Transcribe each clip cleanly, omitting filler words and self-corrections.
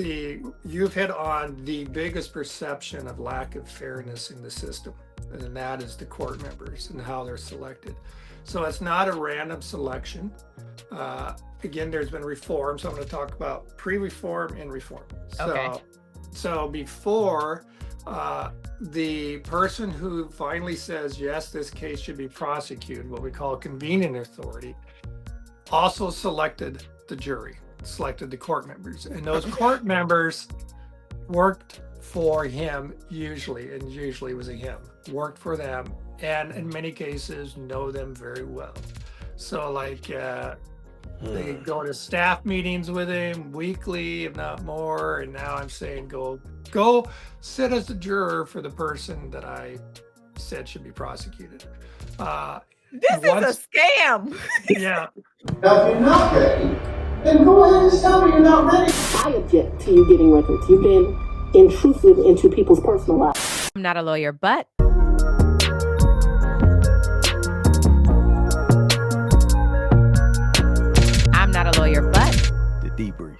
You've hit on the biggest perception of lack of fairness in the system, and that is the court members and how they're selected. So it's not a random selection. Again, there's been reform, so I'm going to talk about pre-reform and reform. So before, the person who finally says, yes, this case should be prosecuted, what we call convening authority, also selected the jury, selected the court members. And those court members worked for him usually, and usually it was a him, worked for them, and in many cases know them very well. So like they go to staff meetings with him weekly, if not more. And now I'm saying, go sit as a juror for the person that I said should be prosecuted. This is a scam. Yeah. Now, if you're not ready, then go ahead and tell me you're not ready. I object to you getting records. You've been intrusive into people's personal lives. I'm not a lawyer, but The Debrief.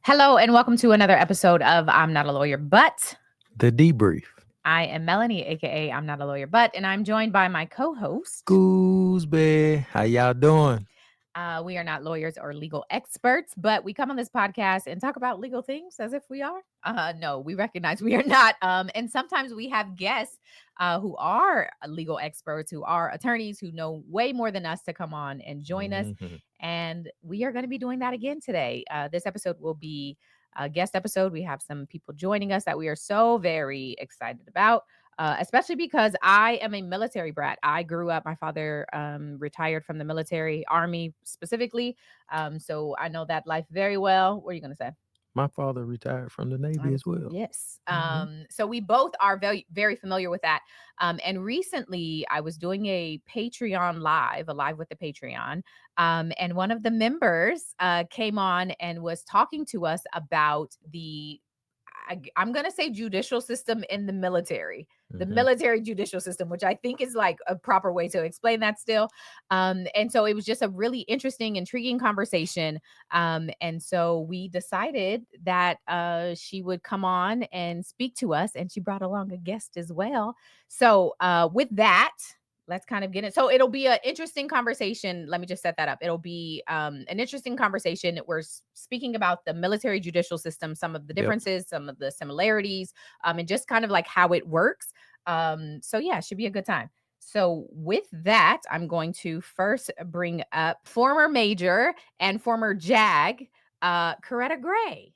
Hello and welcome to another episode of I'm Not a Lawyer, but The Debrief. I am Melanie, aka I'm Not a Lawyer, but, and I'm joined by my co-host Gooseby. How y'all doing? We are not lawyers or legal experts, but we come on this podcast and talk about legal things as if we are. No, we recognize we are not. And sometimes we have guests who are legal experts, who are attorneys, who know way more than us to come on and join us. And we are going to be doing that again today. This episode will be a guest episode. We have some people joining us that we are so very excited about. Especially because I am a military brat. I grew up, my father retired from the military, Army specifically. So I know that life very well. What are you going to say? My father retired from the Navy as well. Yes. So we both are very, very familiar with that. And recently I was doing a Patreon live, a live with the Patreon. And one of the members came on and was talking to us about I'm going to say judicial system in the military, the military judicial system, which I think is like a proper way to explain that still. And so it was just a really interesting, intriguing conversation. And so we decided that she would come on and speak to us, and she brought along a guest as well. So with that, let's kind of get it. So it'll be an interesting conversation. Let me just set that up. It'll be an interesting conversation. We're speaking about the military judicial system, some of the differences, some of the similarities, and just kind of like how it works. So yeah, it should be a good time. So with that, I'm going to first bring up former Major and former JAG, Coretta Gray.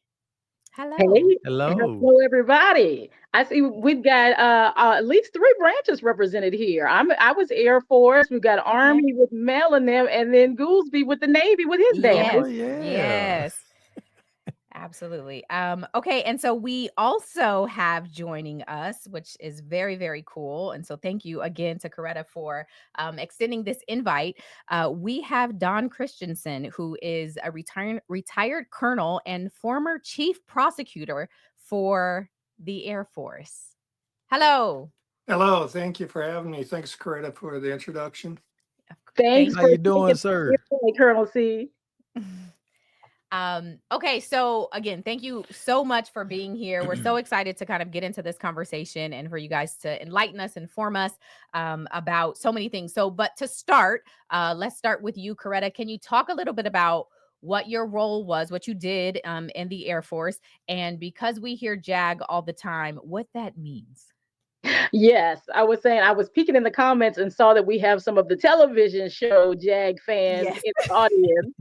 Hello. Hey, Hello. hello, everybody. I see we've got at least 3 branches represented here. I was Air Force. We've got Army with Mel and them, and then Goolsby with the Navy with his dad. Oh, yeah. Yes. Absolutely. Okay. And so we also have joining us, which is very, very cool. And so thank you again to Coretta for extending this invite. We have Don Christensen, who is a retired colonel and former chief prosecutor for the Air Force. Hello. Hello. Thank you for having me. Thanks, Coretta, for the introduction. Thanks. How you doing, sir? Colonel C. Okay, so again, thank you so much for being here. We're so excited to kind of get into this conversation and for you guys to enlighten us, inform us about so many things. So, but to start, let's start with you, Coretta. Can you talk a little bit about what your role was, what you did in the Air Force, and because we hear JAG all the time, what that means? Yes, I was saying I was peeking in the comments and saw that we have some of the television show JAG fans in the audience.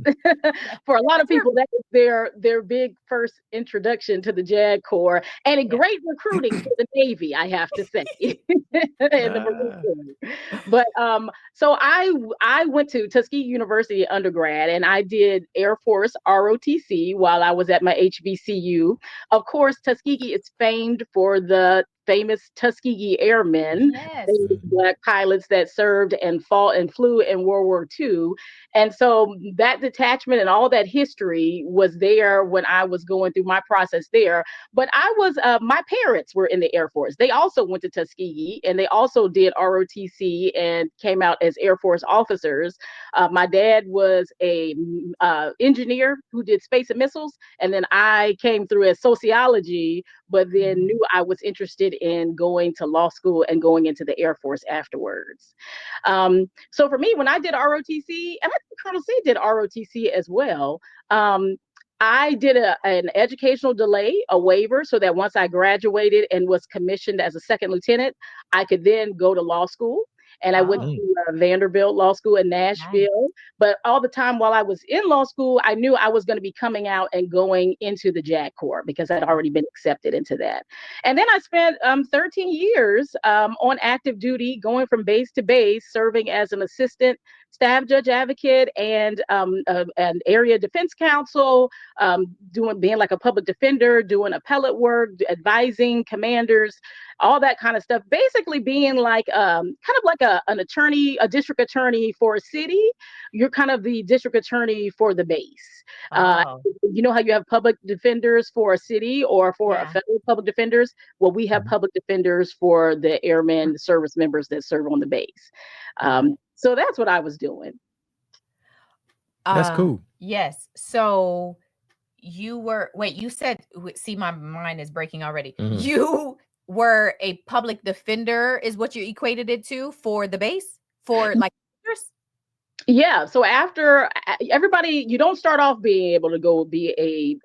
For a lot of people, that is their big first introduction to the JAG Corps, and a great recruiting for the Navy, I have to say. But so I went to Tuskegee University undergrad, and I did Air Force ROTC while I was at my HBCU. Of course, Tuskegee is famed for the famous Tuskegee Airmen, Yes. Black pilots that served and fought and flew in World War II. And so that detachment and all that history was there when I was going through my process there. But my parents were in the Air Force. They also went to Tuskegee, and they also did ROTC and came out as Air Force officers. My dad was a engineer who did space and missiles, and then I came through as sociology, but then knew I was interested in going to law school and going into the Air Force afterwards. So for me, when I did ROTC, and I think Colonel C did ROTC as well, I did an educational delay, a waiver, so that once I graduated and was commissioned as a second lieutenant, I could then go to law school. And I went to Vanderbilt Law School in Nashville. But all the time while I was in law school, I knew I was going to be coming out and going into the JAG Corps because I'd already been accepted into that. And then I spent 13 years on active duty, going from base to base, serving as an assistant staff judge advocate and an area defense counsel, being like a public defender, doing appellate work, advising commanders, all that kind of stuff. Basically being like kind of like an attorney, a district attorney for a city. You're kind of the district attorney for the base. You know how you have public defenders for a city or for a federal public defenders? Well, we have public defenders for the airmen, service members that serve on the base. So that's what I was doing. That's cool. Yes. So you said, see, my mind is breaking already. You were a public defender is what you equated it to for the base for like Yeah. So after everybody, you don't start off being able to go be a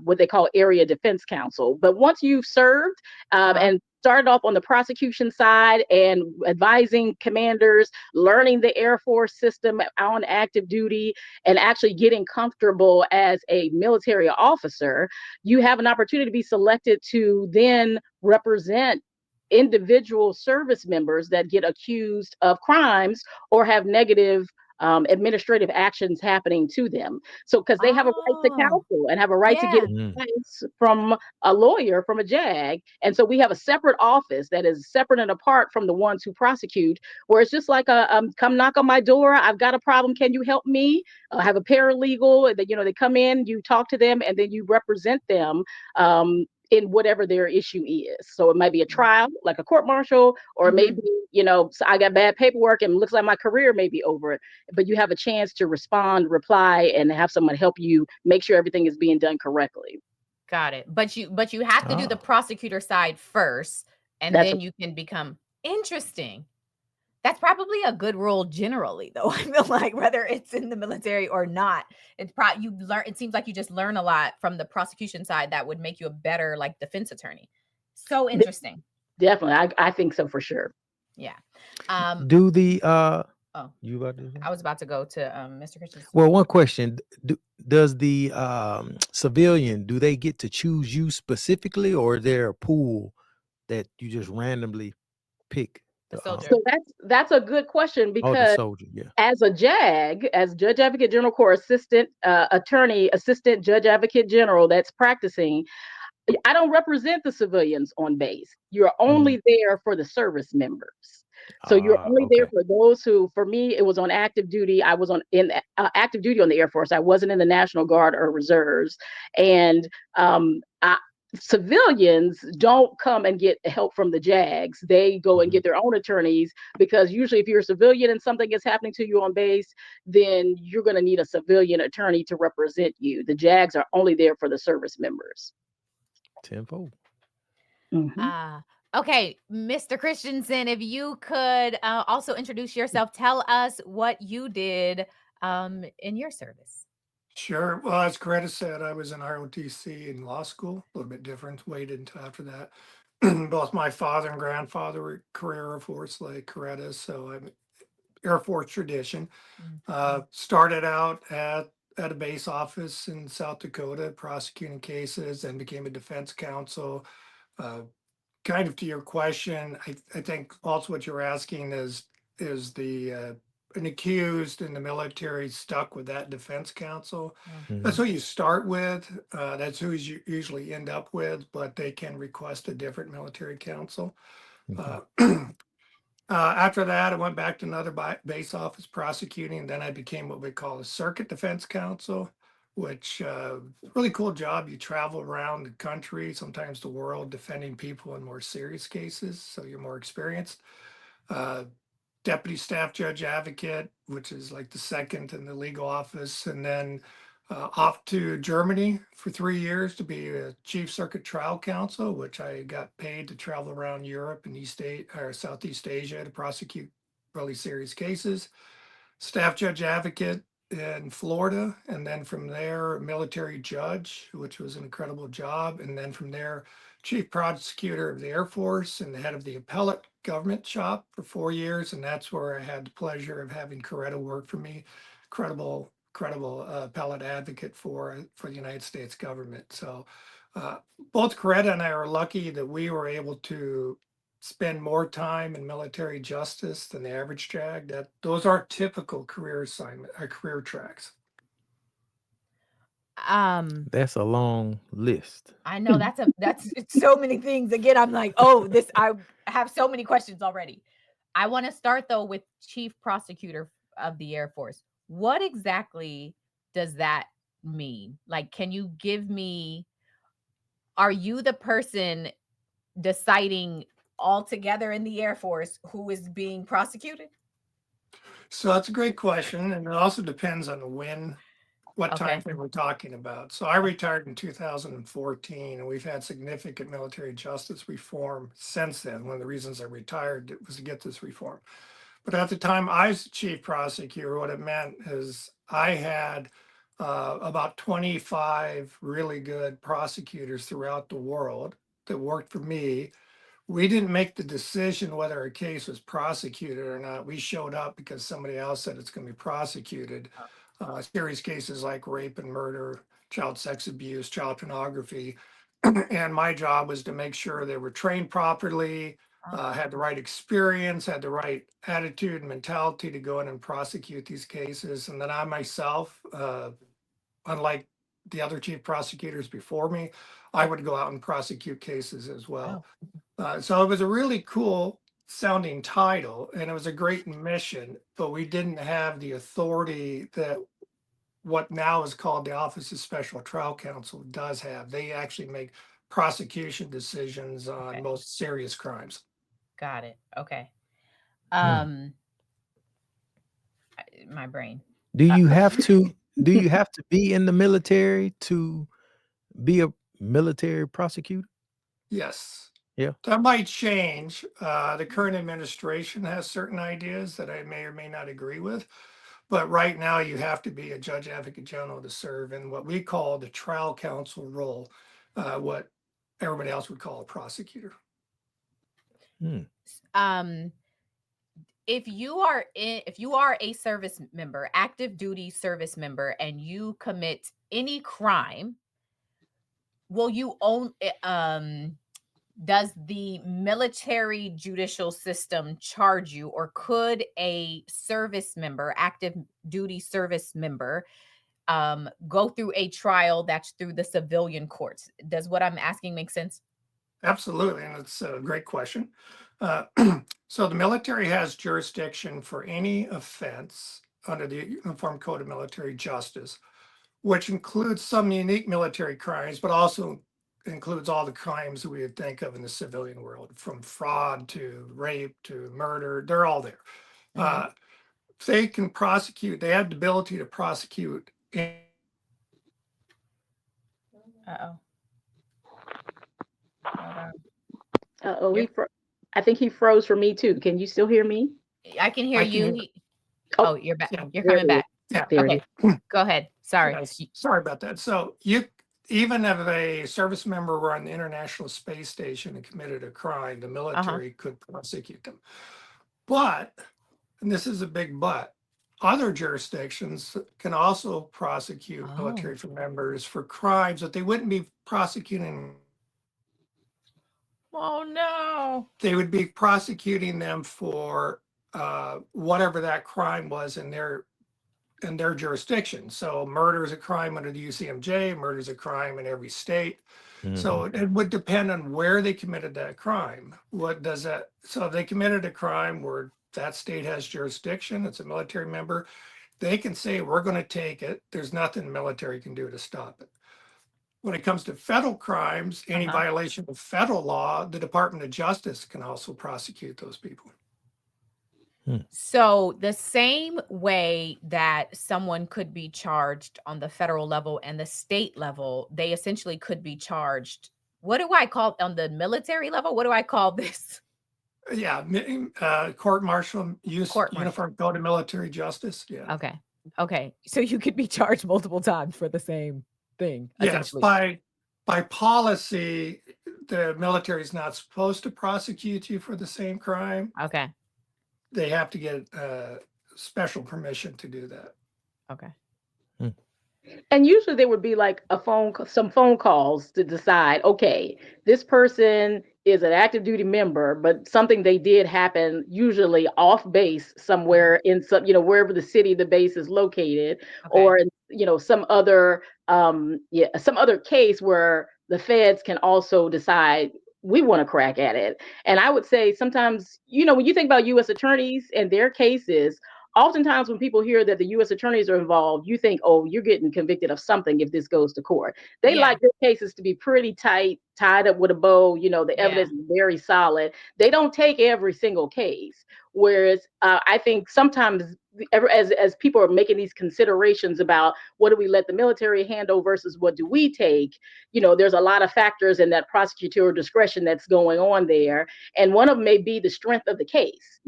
what they call area defense counsel. But once you've served and started off on the prosecution side and advising commanders, learning the Air Force system on active duty, and actually getting comfortable as a military officer, you have an opportunity to be selected to then represent individual service members that get accused of crimes or have negative administrative actions happening to them. So, because they have a right to counsel and have a right to get advice from a lawyer, from a JAG. And so we have a separate office that is separate and apart from the ones who prosecute, where it's just like come knock on my door. I've got a problem. Can you help me? I have a paralegal that, they come in, you talk to them, and then you represent them in whatever their issue is. So it might be a trial, like a court martial, or maybe, so I got bad paperwork and it looks like my career may be over, but you have a chance to respond, reply, and have someone help you make sure everything is being done correctly. Got it. But you have to do the prosecutor side first, and then you can become interesting. That's probably a good role generally, though. I feel like whether it's in the military or not, it's it seems like you just learn a lot from the prosecution side that would make you a better like defense attorney. So interesting. Definitely. I think so for sure. Yeah. Do the you about to? I was about to go to Mr. Christensen. Well, one question: does the civilian, do they get to choose you specifically, or is there a pool that you just randomly pick? So that's a good question, because as a JAG, as Judge Advocate General Corps Assistant Attorney, Assistant Judge Advocate General that's practicing, I don't represent the civilians on base. You're only there for the service members. So you're only there for those who, for me, it was on active duty. I was in active duty on the Air Force. I wasn't in the National Guard or reserves. And civilians don't come and get help from the JAGs. They go and get their own attorneys, because usually if you're a civilian and something is happening to you on base, then you're going to need a civilian attorney to represent you. The JAGs are only there for the service members. Tenfold. Okay, Mr. Christensen, if you could also introduce yourself, tell us what you did in your service. Sure. Well, as Coretta said, I was in ROTC in law school, a little bit different, waited until after that. Both my father and grandfather were career Air Force like Coretta, so I'm Air Force tradition. Started out at a base office in South Dakota, prosecuting cases, and became a defense counsel. Kind of to your question, I think also what you're asking is the an accused in the military stuck with that defense counsel. Mhm. That's who you start with. That's who you usually end up with, but they can request a different military counsel. Okay. After that, I went back to another base office prosecuting. Then I became what we call a circuit defense counsel, which really cool job. You travel around the country, sometimes the world, defending people in more serious cases. So you're more experienced. Deputy staff judge advocate, which is like the second in the legal office, and then off to Germany for 3 years to be a chief circuit trial counsel, which I got paid to travel around Europe and Southeast Asia to prosecute really serious cases. Staff judge advocate in Florida, and then from there, military judge, which was an incredible job, and then from there, chief prosecutor of the Air Force and the head of the appellate government shop for 4 years, and that's where I had the pleasure of having Coretta work for me. Credible appellate advocate for the United States government. So both Coretta and I are lucky that we were able to spend more time in military justice than the average JAG. Those are typical career tracks. That's a long list. I know that's it's so many things. Again, I'm like, oh, I have so many questions already. I want to start though with chief prosecutor of the Air Force. What exactly does that mean? Like, can you give me, are you the person deciding altogether in the Air Force who is being prosecuted? So that's a great question. And it also depends on what Okay. time frame we're talking about. So I retired in 2014, and we've had significant military justice reform since then. One of the reasons I retired was to get this reform. But at the time I was chief prosecutor, what it meant is I had about 25 really good prosecutors throughout the world that worked for me. We didn't make the decision whether a case was prosecuted or not. We showed up because somebody else said it's going to be prosecuted. Serious cases like rape and murder, child sex abuse, child pornography. And my job was to make sure they were trained properly, had the right experience, had the right attitude and mentality to go in and prosecute these cases. And then I myself, unlike the other chief prosecutors before me, I would go out and prosecute cases as well. So it was a really cool sounding title, and it was a great mission, but we didn't have the authority that what now is called the Office of Special Trial Counsel does have. They actually make prosecution decisions on Okay. most serious crimes. Got it. Okay. My brain. Do you have to be in the military to be a military prosecutor? Yes. Yeah. That might change. The current administration has certain ideas that I may or may not agree with. But right now, you have to be a judge advocate general to serve in what we call the trial counsel role, what everybody else would call a prosecutor. If you are a service member, active duty service member, and you commit any crime, will you own does the military judicial system charge you, or could a service member, active duty service member, go through a trial that's through the civilian courts? Does what I'm asking make sense? Absolutely, and it's a great question. So the military has jurisdiction for any offense under the Uniform Code of Military Justice, which includes some unique military crimes, but also includes all the crimes that we would think of in the civilian world, from fraud to rape to murder. They're all there. They can prosecute. They have the ability to prosecute. I think he froze for me too. Can you still hear me? I can hear you. Oh, you're back. Yeah. You're coming back. Yeah. Okay. Go ahead. Sorry. Yes, sorry about that. So even if a service member were on the International Space Station and committed a crime, the military could prosecute them. But, and this is a big but, other jurisdictions can also prosecute military members for crimes that they wouldn't be prosecuting. Oh no. They would be prosecuting them for whatever that crime was in their jurisdiction. So murder is a crime under the UCMJ, murder is a crime in every state. So it would depend on where they committed that crime. What does that, so if they committed a crime where that state has jurisdiction, it's a military member, they can say, we're going to take it. There's nothing the military can do to stop it. When it comes to federal crimes, any violation of federal law, the Department of Justice can also prosecute those people. So the same way that someone could be charged on the federal level and the state level, they essentially could be charged. What do I call on the military level? What do I call this? Yeah, court-martial, Court-martial. Uniform Code of Military Justice. Yeah. Okay. So you could be charged multiple times for the same thing. Yes, by policy, the military is not supposed to prosecute you for the same crime. Okay. They have to get special permission to do that. Okay. And usually there would be like some phone calls to decide, okay, this person is an active duty member, but something they did happen usually off base somewhere in some, wherever the city the base is located, or some other case where the feds can also decide we want to crack at it. And I would say sometimes, when you think about U.S. attorneys and their cases, oftentimes when people hear that the U.S. attorneys are involved, you think, oh, you're getting convicted of something if this goes to court. They like their cases to be pretty tight, tied up with a bow. The evidence is very solid. They don't take every single case. Whereas I think sometimes as people are making these considerations about what do we let the military handle versus what do we take, there's a lot of factors in that prosecutorial discretion that's going on there. And one of them may be the strength of the case,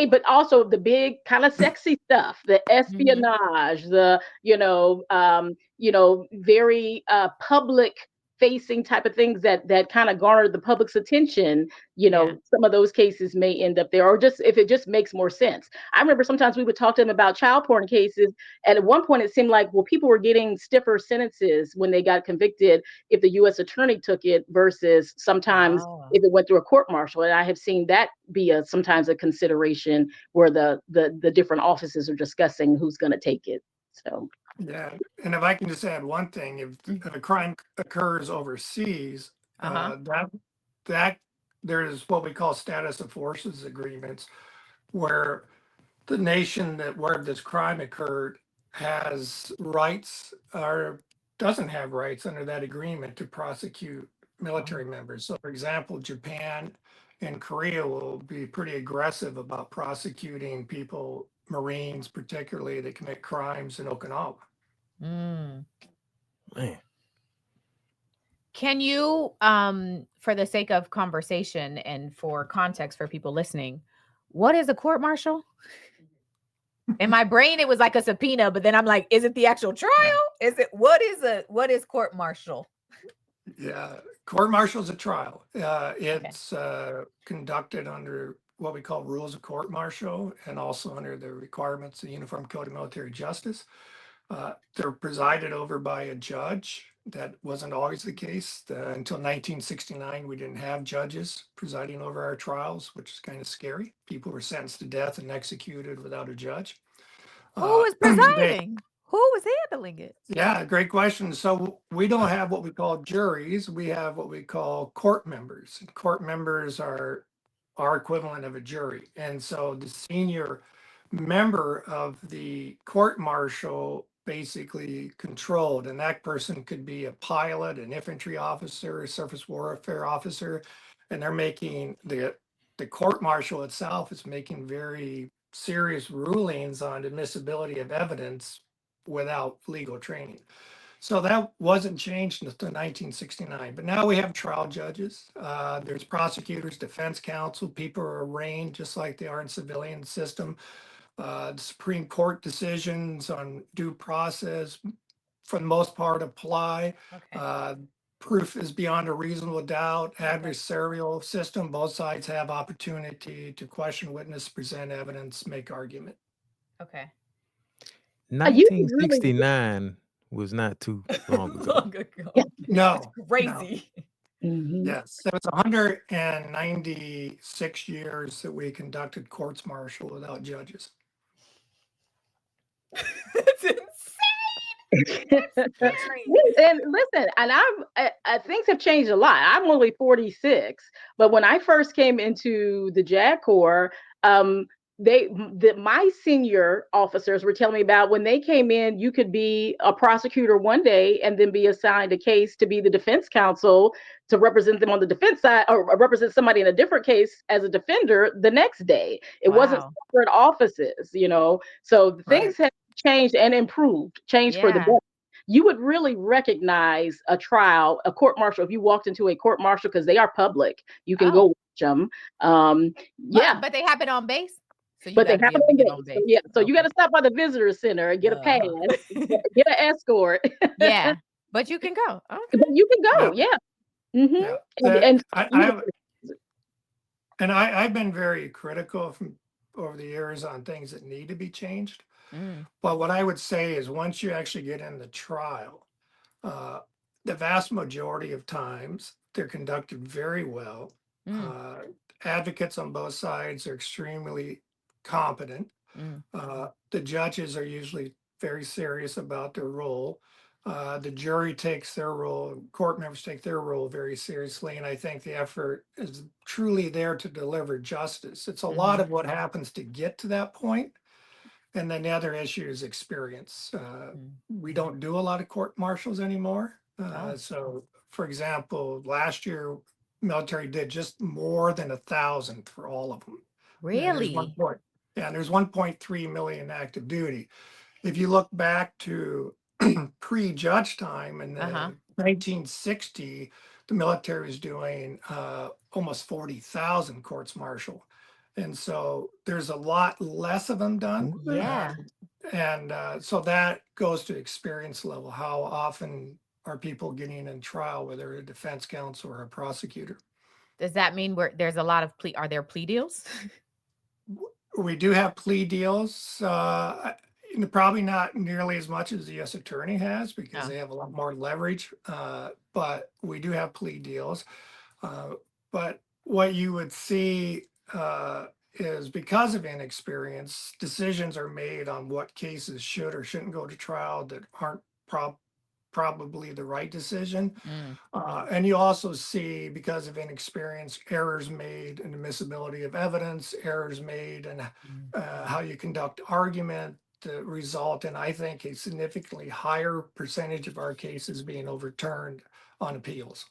but also the big kind of sexy stuff, the espionage, the very public facing type of things that kind of garner the public's attention. Some of those cases may end up there, or just if it just makes more sense. I remember sometimes we would talk to them about child porn cases, and at one point it seemed like, well, people were getting stiffer sentences when they got convicted if the U.S. attorney took it versus sometimes if it went through a court martial. And I have seen that be sometimes a consideration where the different offices are discussing who's going to take it. So. Yeah, and if I can just add one thing, if a crime occurs overseas, that there is what we call status of forces agreements, where the nation where this crime occurred has rights or doesn't have rights under that agreement to prosecute military members. So, for example, Japan and Korea will be pretty aggressive about prosecuting people, Marines particularly, that commit crimes in Okinawa. Man. Can you, for the sake of conversation and for context for people listening, what is a court martial? In my brain, it was like a subpoena, but then I'm like, is it the actual trial? What is court martial? Yeah, court martial is a trial. It's conducted under what we call rules of court martial and also under the requirements of the Uniform Code of Military Justice. They're presided over by a judge. That wasn't always the case. Until 1969, we didn't have judges presiding over our trials, which is kind of scary. People were sentenced to death and executed without a judge. Who was presiding? Who was handling it? Yeah, great question. So we don't have what we call juries. We have what we call court members. And court members are our equivalent of a jury. And so the senior member of the court martial basically controlled, and that person could be a pilot, an infantry officer, a surface warfare officer, and they're making the court martial itself is making very serious rulings on admissibility of evidence without legal training. So that wasn't changed until 1969. But now we have trial judges. There's prosecutors, defense counsel. People are arraigned just like they are in civilian system. The Supreme Court decisions on due process, for the most part, apply. Proof is beyond a reasonable doubt. Adversarial system, both sides have opportunity to question witness, present evidence, make argument. Okay. 1969 was not too long ago. Long ago. No. Crazy. Mhm. Yes, it was 196 years that we conducted courts martial without judges. It's insane. Yes. And listen, and things have changed a lot. I'm only 46, but when I first came into the JAG Corps, my senior officers were telling me about when they came in, you could be a prosecutor one day and then be assigned a case to be the defense counsel to represent them on the defense side, or represent somebody in a different case as a defender the next day. It wasn't Wow. separate offices, So things Right. have changed and changed for the Yeah. better. You would really recognize a trial, a court martial, if you walked into a court martial, because they are public. You can go Oh, watch them. Yeah, but they happen on base. So you but they got to be happen able to on get on base. So base. yeah, so you got Okay. to stop by the visitor center and get a pass, Uh-huh. get an escort, Yeah, but you can go. but Okay. you can go. Yeah. Yeah. Hmm. Yeah. And I've been very critical from over the years on things that need to be changed. Mm, But what I would say is once you actually get in the trial, uh, the vast majority of times they're conducted very well. mm, Advocates on both sides are extremely competent. mm, The judges are usually very serious about their role. The jury takes their role, court members take their role very seriously, and I think the effort is truly there to deliver justice. It's a lot mhm, of what happens to get to that point, and then the other issue is experience. mm. We don't do a lot of court martials anymore. Oh, So, for example, last year, military did just more than 1,000 for all of them. And there's really? there's 1.3 million active duty. If you look back to pre-judge time in Uh-huh. the 1960, the military was doing almost 40,000 courts martial. And so there's a lot less of them done. Yeah. So that goes to experience level. How often are people getting in trial, whether a defense counsel or a prosecutor? Does that mean there's a lot of are there plea deals? We do have plea deals. Probably not nearly as much as the U.S. attorney has because Oh. they have a lot more leverage. But we do have plea deals. But what you would see is because of inexperience, decisions are made on what cases should or shouldn't go to trial that aren't probably the right decision. Mm, And you also see, because of inexperience, errors made in admissibility of evidence, errors made in mm. how you conduct argument that result in, I think, a significantly higher percentage of our cases being overturned on appeals.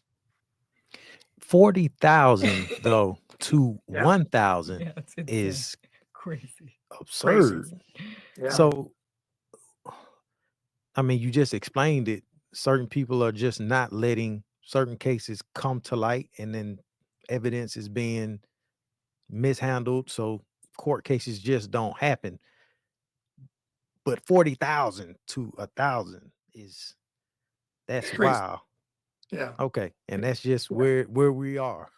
40,000 though to Yeah. 1,000 Yeah, it's insane. is Crazy. absurd. Crazy. Yeah. So, I mean, you just explained it. Certain people are just not letting certain cases come to light, and then evidence is being mishandled. So court cases just don't happen. But 40,000 to 1,000 that's Crazy. wow. Yeah. Okay. And that's just Yeah. where we are.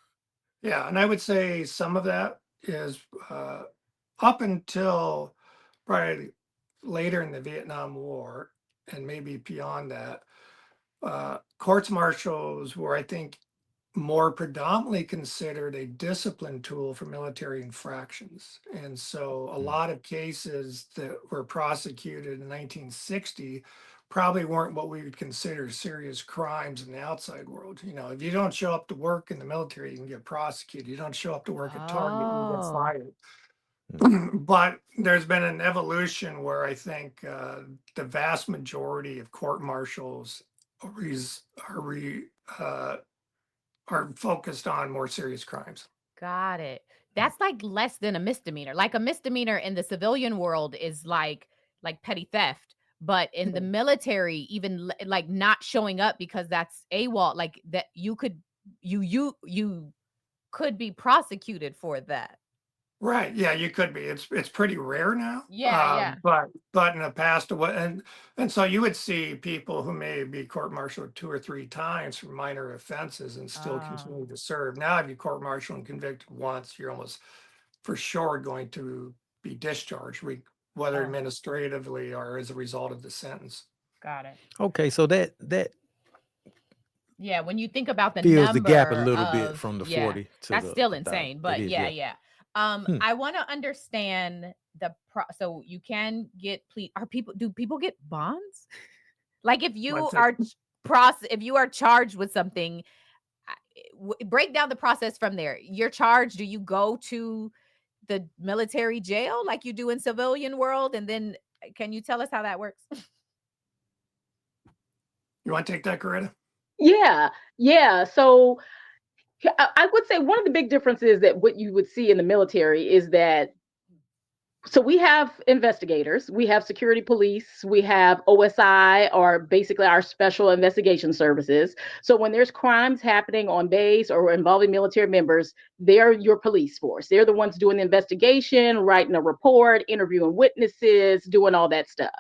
Yeah, and I would say some of that is up until probably later in the Vietnam War, and maybe beyond that, courts martials were, I think, more predominantly considered a discipline tool for military infractions. And so a lot of cases that were prosecuted in 1960 probably weren't what we would consider serious crimes in the outside world. If you don't show up to work in the military, you can get prosecuted. You don't show up to work at Target, you get Oh, fired. But there's been an evolution where I think the vast majority of court martials are focused on more serious crimes. got it. That's like less than a misdemeanor. Like a misdemeanor in the civilian world is like petty theft, but in the military, even like not showing up because that's AWOL, like that you could be prosecuted for that. Right. Yeah, you could be. It's pretty rare now. Yeah. But in the past, and so you would see people who may be court-martialed 2 or 3 times for minor offenses and still continue to serve. Now, if you court-martial and convicted once, you're almost for sure going to be discharged, whether Oh. administratively or as a result of the sentence. Got it. Okay, so that Yeah, when you think about the Fills the gap a number little bit of, from the yeah, 40 to that's the still 1,000. insane. It But is, yeah, yeah. yeah. Hmm. I want to understand so you can get do people get bonds? Like if you One are second. if you are charged with something, break down the process from there. You're charged, do you go to the military jail like you do in civilian world? And then can you tell us how that works? You want to take that, Coretta? Yeah. So I would say one of the big differences that what you would see in the military is that, so we have investigators, we have security police, we have OSI, or basically our special investigation services. So when there's crimes happening on base or involving military members, they're your police force. They're the ones doing the investigation, writing a report, interviewing witnesses, doing all that stuff.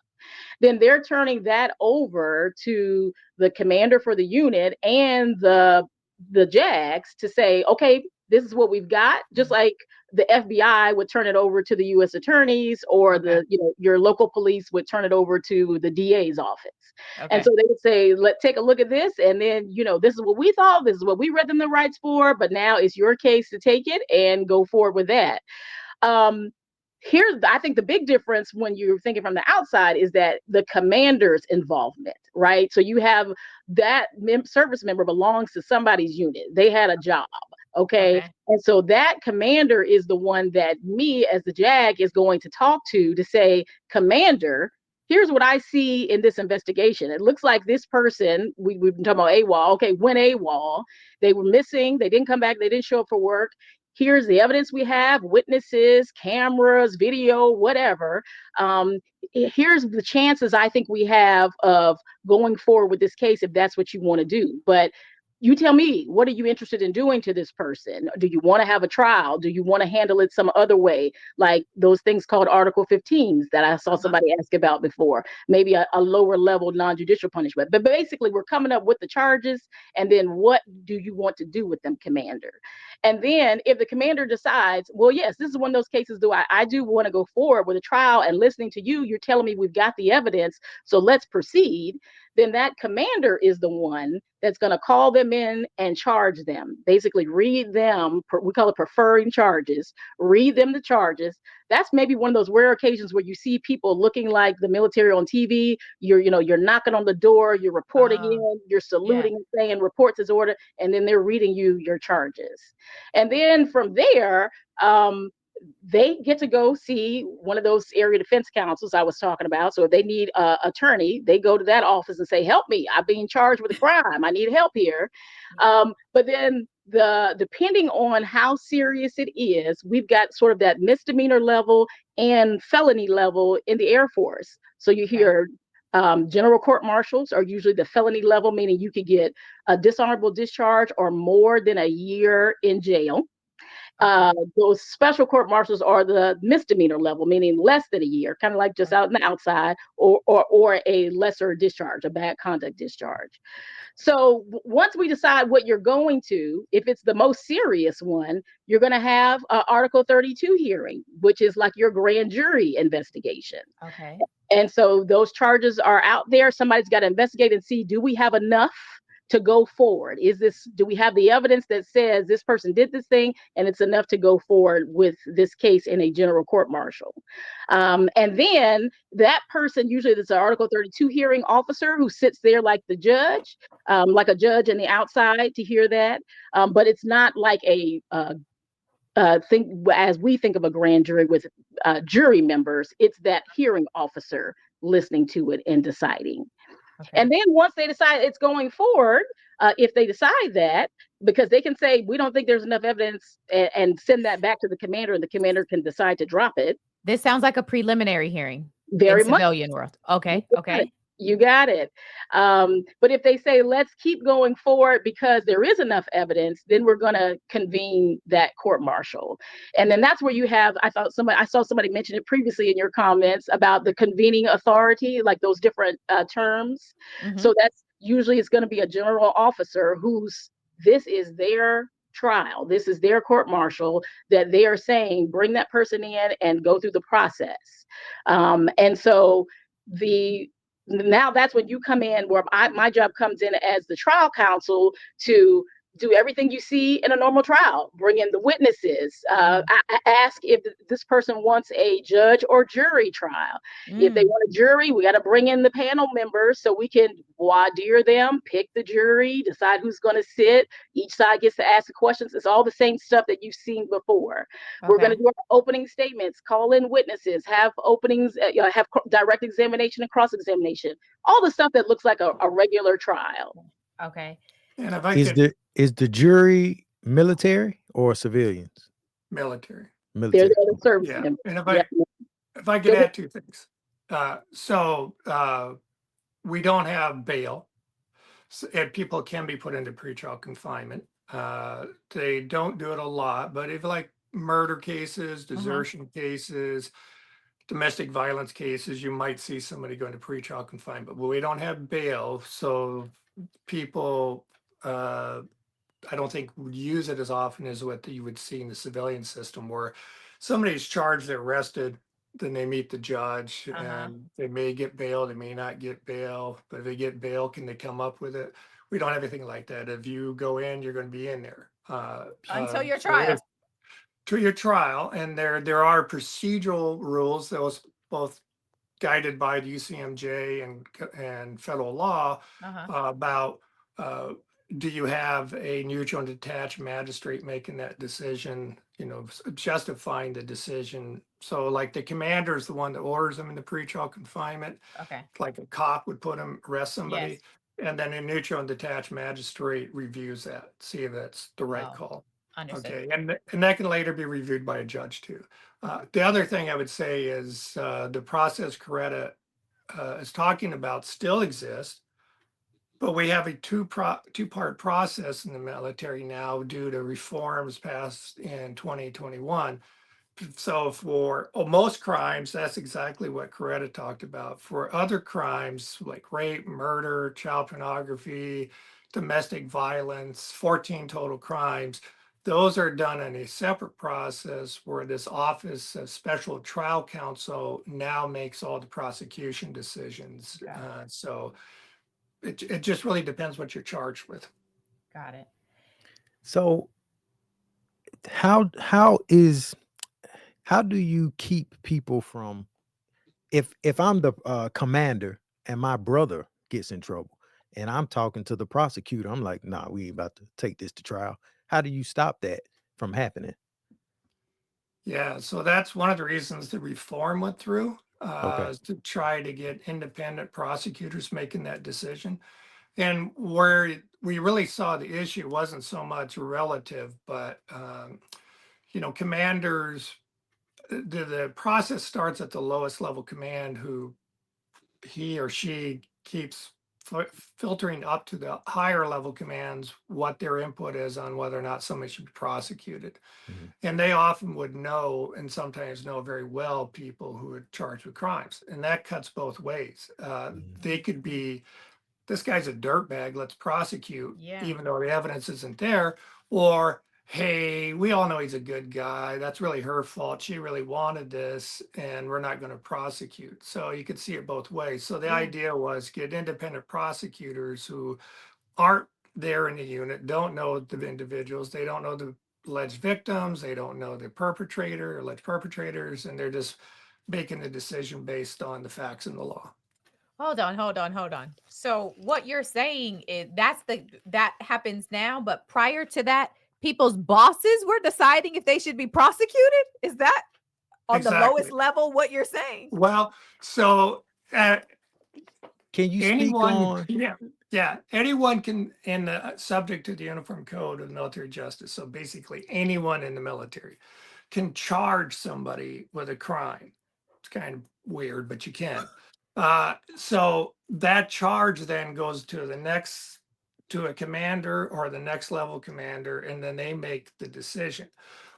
Then they're turning that over to the commander for the unit and the JAGs to say, okay, this is what we've got. Just like the FBI would turn it over to the U.S. attorneys, or Okay. your local police would turn it over to the DA's office. Okay. And so they would say, let's take a look at this, and then this is what we thought, this is what we read them the rights for, but now it's your case to take it and go forward with that. I think the big difference when you're thinking from the outside is that the commander's involvement, right? So you have that service member belongs to somebody's unit. They had a job, okay? And so that commander is the one that me as the JAG is going to talk to say, Commander, here's what I see in this investigation. It looks like this person, we've been talking about AWOL, okay, went AWOL. They were missing, they didn't come back, they didn't show up for work. Here's the evidence we have, witnesses, cameras, video, whatever. Here's the chances I think we have of going forward with this case if that's what you want to do. But you tell me, what are you interested in doing to this person? Do you want to have a trial? Do you want to handle it some other way? Like those things called Article 15s that I saw somebody ask about before, maybe a lower level non-judicial punishment. But basically, we're coming up with the charges, and then what do you want to do with them, Commander? And then if the commander decides, well, yes, this is one of those cases, I do want to go forward with a trial, and listening to you, you're telling me we've got the evidence, so let's proceed. Then that commander is the one that's going to call them in and charge them. Basically, read them, we call it preferring charges, read them the charges. That's maybe one of those rare occasions where you see people looking like the military on TV. You're knocking on the door, you're reporting in, you're saluting and saying reports as order, and then they're reading you your charges. And then from there, they get to go see one of those area defense counsels I was talking about. So if they need an attorney, they go to that office and say, help me, I'm being charged with a crime, I need help here. But then depending on how serious it is, we've got sort of that misdemeanor level and felony level in the Air Force. So you hear general court martials are usually the felony level, meaning you could get a dishonorable discharge or more than a year in jail. Those special court martials are the misdemeanor level, meaning less than a year, kind of like just out in the outside, or a lesser discharge, a bad conduct discharge. So once we decide what you're going to, if it's the most serious one, you're going to have an Article 32 hearing, which is like your grand jury investigation. Okay. And so those charges are out there. Somebody's got to investigate and see, do we have enough to go forward? Do we have the evidence that says this person did this thing and it's enough to go forward with this case in a general court martial? And then that person, usually there's an Article 32 hearing officer who sits there like the judge, like a judge on the outside to hear that. But it's not like as we think of a grand jury with jury members, it's that hearing officer listening to it and deciding. Okay. And then once they decide it's going forward, if they decide that, because they can say, we don't think there's enough evidence, and send that back to the commander, and the commander can decide to drop it. This sounds like a preliminary hearing. Very in much. Civilian world. Okay. Okay. You got it. But if they say, let's keep going forward because there is enough evidence, then we're going to convene that court martial. And then that's where you have, I saw somebody mention it previously in your comments about the convening authority, like those different terms. Mm-hmm. So that's usually it's going to be a general officer this is their trial. This is their court martial that they are saying, bring that person in and go through the process. And so now that's when you come in, where my job comes in as the trial counsel to do everything you see in a normal trial. Bring in the witnesses. I ask if this person wants a judge or jury trial. If they want a jury, we got to bring in the panel members so we can voir dire them, pick the jury, decide who's going to sit. Each side gets to ask the questions. It's all the same stuff that you've seen before. We're going to do our opening statements, call in witnesses, have openings, have direct examination and cross-examination, all the stuff that looks like a regular trial. Okay. And if I could, Is the jury military or civilians? military. They're the service Yeah. members. And if I could add two things. We don't have bail, and people can be put into pretrial confinement. They don't do it a lot, but if like murder cases, desertion cases, domestic violence cases, you might see somebody going to pretrial confinement, but we don't have bail. So people, I don't think would use it as often as what you would see in the civilian system, where somebody's charged, they're arrested, then they meet the judge, and they may get bail, they may not get bail, but if they get bail, can they come up with it? We don't have anything like that. If you go in, you're going to be in there until your trial. To your trial, and there are procedural rules that was both guided by the UCMJ and federal law about do you have a neutral and detached magistrate making that decision, justifying the decision. So like the commander is the one that orders them into pretrial confinement. Okay. Like a cop would arrest somebody. Yes. And then a neutral and detached magistrate reviews that, see if that's the right call. Understood. Okay, and that can later be reviewed by a judge too. The other thing I would say is the process Coretta is talking about still exists, but we have a two-part process in the military now due to reforms passed in 2021. So for most crimes, that's exactly what Coretta talked about. For other crimes like rape, murder, child pornography, domestic violence, 14 total crimes, those are done in a separate process where this Office of Special Trial Counsel now makes all the prosecution decisions. So it just really depends what you're charged with. Got it. So how do you keep people from, if I'm the commander and my brother gets in trouble and I'm talking to the prosecutor, I'm like, nah, we ain't about to take this to trial. How do you stop that from happening? Yeah, so that's one of the reasons the reform went through, is to try to get independent prosecutors making that decision. And where we really saw the issue wasn't so much relative, but commanders, the process starts at the lowest level command, who he or she keeps filtering up to the higher level commands what their input is on whether or not somebody should be prosecuted. And they often would know, and sometimes know very well, people who are charged with crimes. And that cuts both ways. They could be, this guy's a dirtbag, let's prosecute, even though the evidence isn't there. Or, hey, we all know he's a good guy. That's really her fault. She really wanted this, and we're not going to prosecute. So you could see it both ways. So the idea was get independent prosecutors who aren't there in the unit, don't know the individuals, they don't know the alleged victims, they don't know the perpetrator or alleged perpetrators, and they're just making the decision based on the facts and the law. Hold on. So what you're saying is that happens now, but prior to that, people's bosses were deciding if they should be prosecuted? Is that on the lowest level what you're saying? Well, so can you speak on? Yeah, anyone can, in the subject to the Uniform Code of Military Justice. So basically anyone in the military can charge somebody with a crime. It's kind of weird, but you can. So that charge then goes to to a commander or the next level commander, and then they make the decision.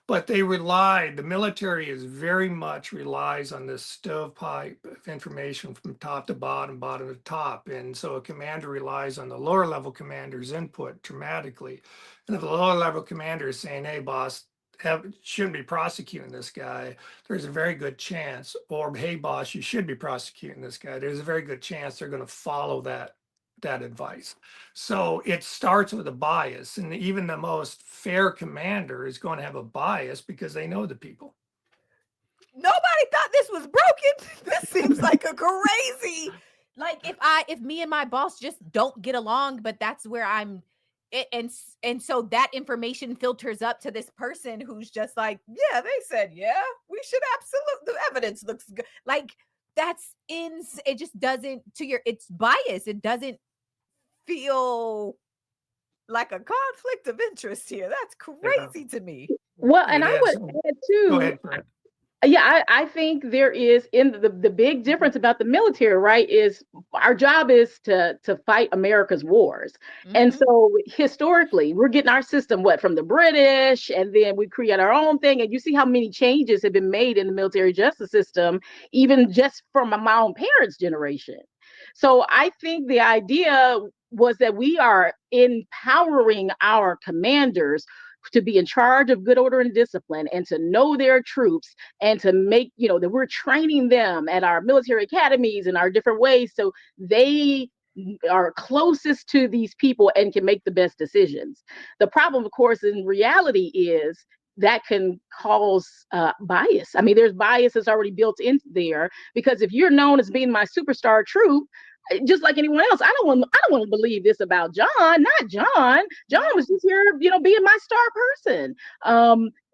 But the military is very much relies on this stovepipe of information from top to bottom to top. And so a commander relies on the lower level commander's input dramatically. And if the lower level commander is saying, hey boss, shouldn't be prosecuting this guy, there's a very good chance, or hey boss, you should be prosecuting this guy, there's a very good chance they're going to follow that advice. So it starts with a bias, and even the most fair commander is going to have a bias because they know the people. Nobody thought this was broken. This seems like a crazy, like if me and my boss just don't get along, but that's where I'm, and so that information filters up to this person who's just like, yeah, they said, yeah, we should absolutely, the evidence looks good. Like it just doesn't, it's bias. It doesn't feel like a conflict of interest here. That's crazy to me. Well, and I would add too. Go ahead, Fred. Yeah, I think there is the big difference about the military, right, is our job is to fight America's wars. And so historically, we're getting our system from the British, and then we create our own thing. And you see how many changes have been made in the military justice system, even just from my own parents' generation. So I think the idea was that we are empowering our commanders to be in charge of good order and discipline, and to know their troops, and to make, that we're training them at our military academies in our different ways, so they are closest to these people and can make the best decisions. The problem, of course, in reality is that can cause bias. I mean, there's bias that's already built in there, because if you're known as being my superstar troop, just like anyone else, I don't want to believe this about John. Not John. John was just here, being my star person.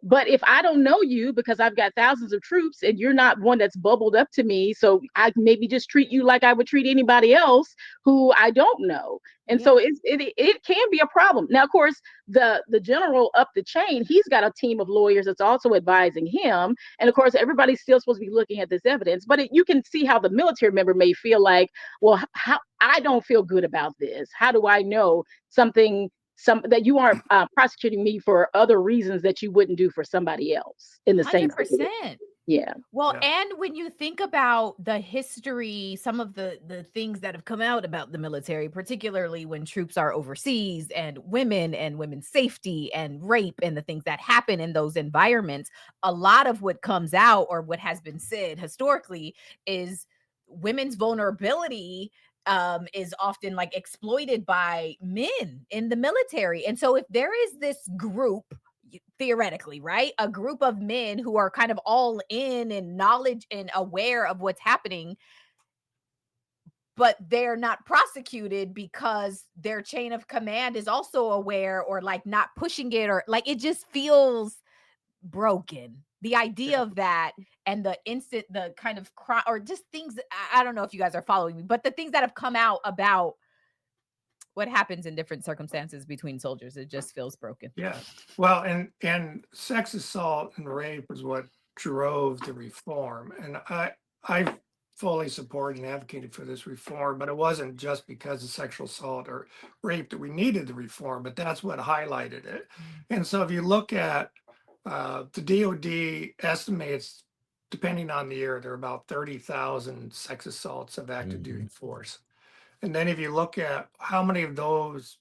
But if I don't know you because I've got thousands of troops and you're not one that's bubbled up to me, so I maybe just treat you like I would treat anybody else who I don't know. And so it can be a problem. Now, of course, the general up the chain, he's got a team of lawyers that's also advising him. And of course, everybody's still supposed to be looking at this evidence. But you can see how the military member may feel like, well, how I don't feel good about this. How do I know that you aren't prosecuting me for other reasons that you wouldn't do for somebody else in the 100%. Same situation? Yeah. Well, and when you think about the history, some of the things that have come out about the military, particularly when troops are overseas, and women's safety and rape and the things that happen in those environments, a lot of what comes out, or what has been said historically, is women's vulnerability is often like exploited by men in the military. And so if there is this group, theoretically, right, a group of men who are kind of all in and knowledge and aware of what's happening, but they're not prosecuted because their chain of command is also aware, or like not pushing it, or like it just feels broken. The idea of that, and the kind of crime, or just things, I don't know if you guys are following me, but the things that have come out about what happens in different circumstances between soldiers, it just feels broken. Yeah. Well, and sex assault and rape is what drove the reform. And I fully supported and advocated for this reform, but it wasn't just because of sexual assault or rape that we needed the reform, but that's what highlighted it. And so if you look at the DOD estimates, depending on the year, there are about 30,000 sex assaults of active duty force. And then if you look at how many of those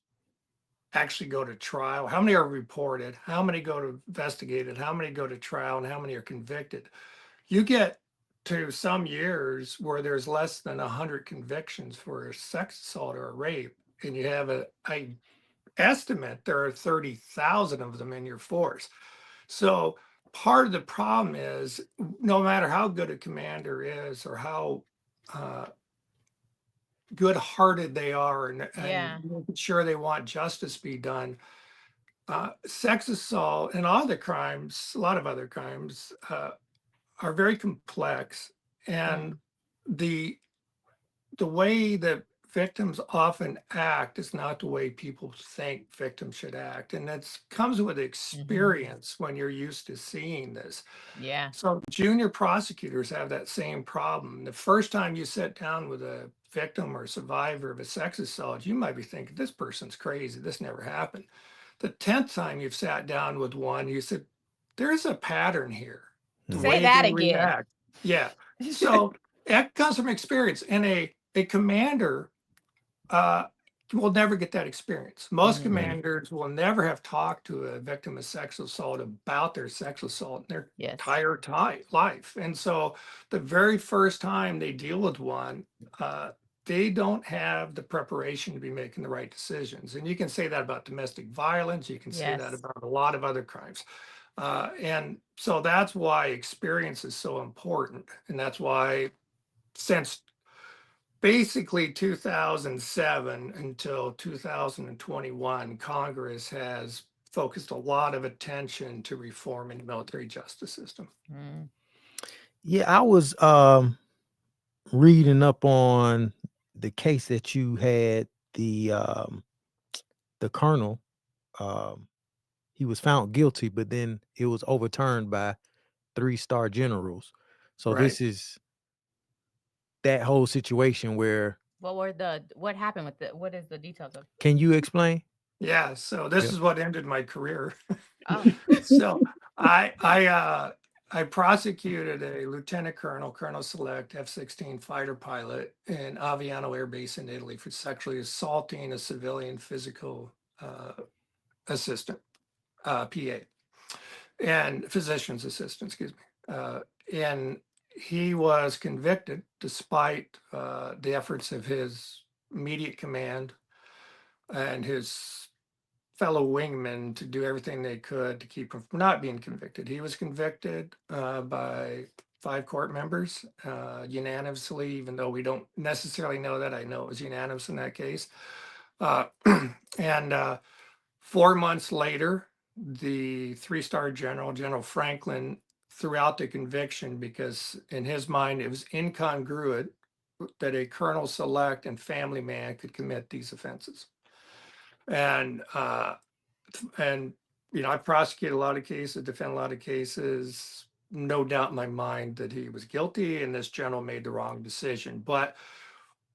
actually go to trial, how many are reported, how many go to investigated, how many go to trial, and how many are convicted, you get to some years where there's less than 100 convictions for a sex assault or a rape, and you have I estimate there are 30,000 of them in your force. So part of the problem is, no matter how good a commander is, or how good-hearted they are, and making sure they want justice be done, sex assault and all the crimes, a lot of other crimes, are very complex. And the way that victims often act is not the way people think victims should act. And that comes with experience when you're used to seeing this. Yeah. So junior prosecutors have that same problem. The first time you sit down with a victim or survivor of a sex assault, you might be thinking, this person's crazy, this never happened. The 10th time you've sat down with one, you said, there's a pattern here. Say that again. React. Yeah. So that comes from experience. And a commander will never get that experience. Most Mhm. commanders will never have talked to a victim of sexual assault about their sexual assault in their Yes. entire life. And so the very first time they deal with one, they don't have the preparation to be making the right decisions. And you can say that about domestic violence. You can say that Yes. about a lot of other crimes. And so that's why experience is so important. And that's why since basically 2007 until 2021, Congress has focused a lot of attention to reforming the military justice system. Mm. Yeah, I was reading up on the case that you had, the colonel. He was found guilty, but then it was overturned by 3-star generals. So Right. this is that whole situation where, What happened with what is the details of? can you explain? Yeah, so this Yep. is what ended my career. Oh. So I prosecuted a lieutenant colonel, colonel select F-16 fighter pilot in Aviano Air Base in Italy for sexually assaulting a civilian physical assistant, PA, and physician's assistant, excuse me. And he was convicted despite the efforts of his immediate command and his fellow wingmen to do everything they could to keep him from not being convicted. He was convicted by 5 court members unanimously, even though we don't necessarily know that. I know it was unanimous in that case. And 4 months later, the 3-star general, General Franklin, threw out the conviction because in his mind it was incongruent that a colonel select and family man could commit these offenses. And you know, I prosecute a lot of cases, defend a lot of cases. No doubt in my mind that he was guilty and this general made the wrong decision. But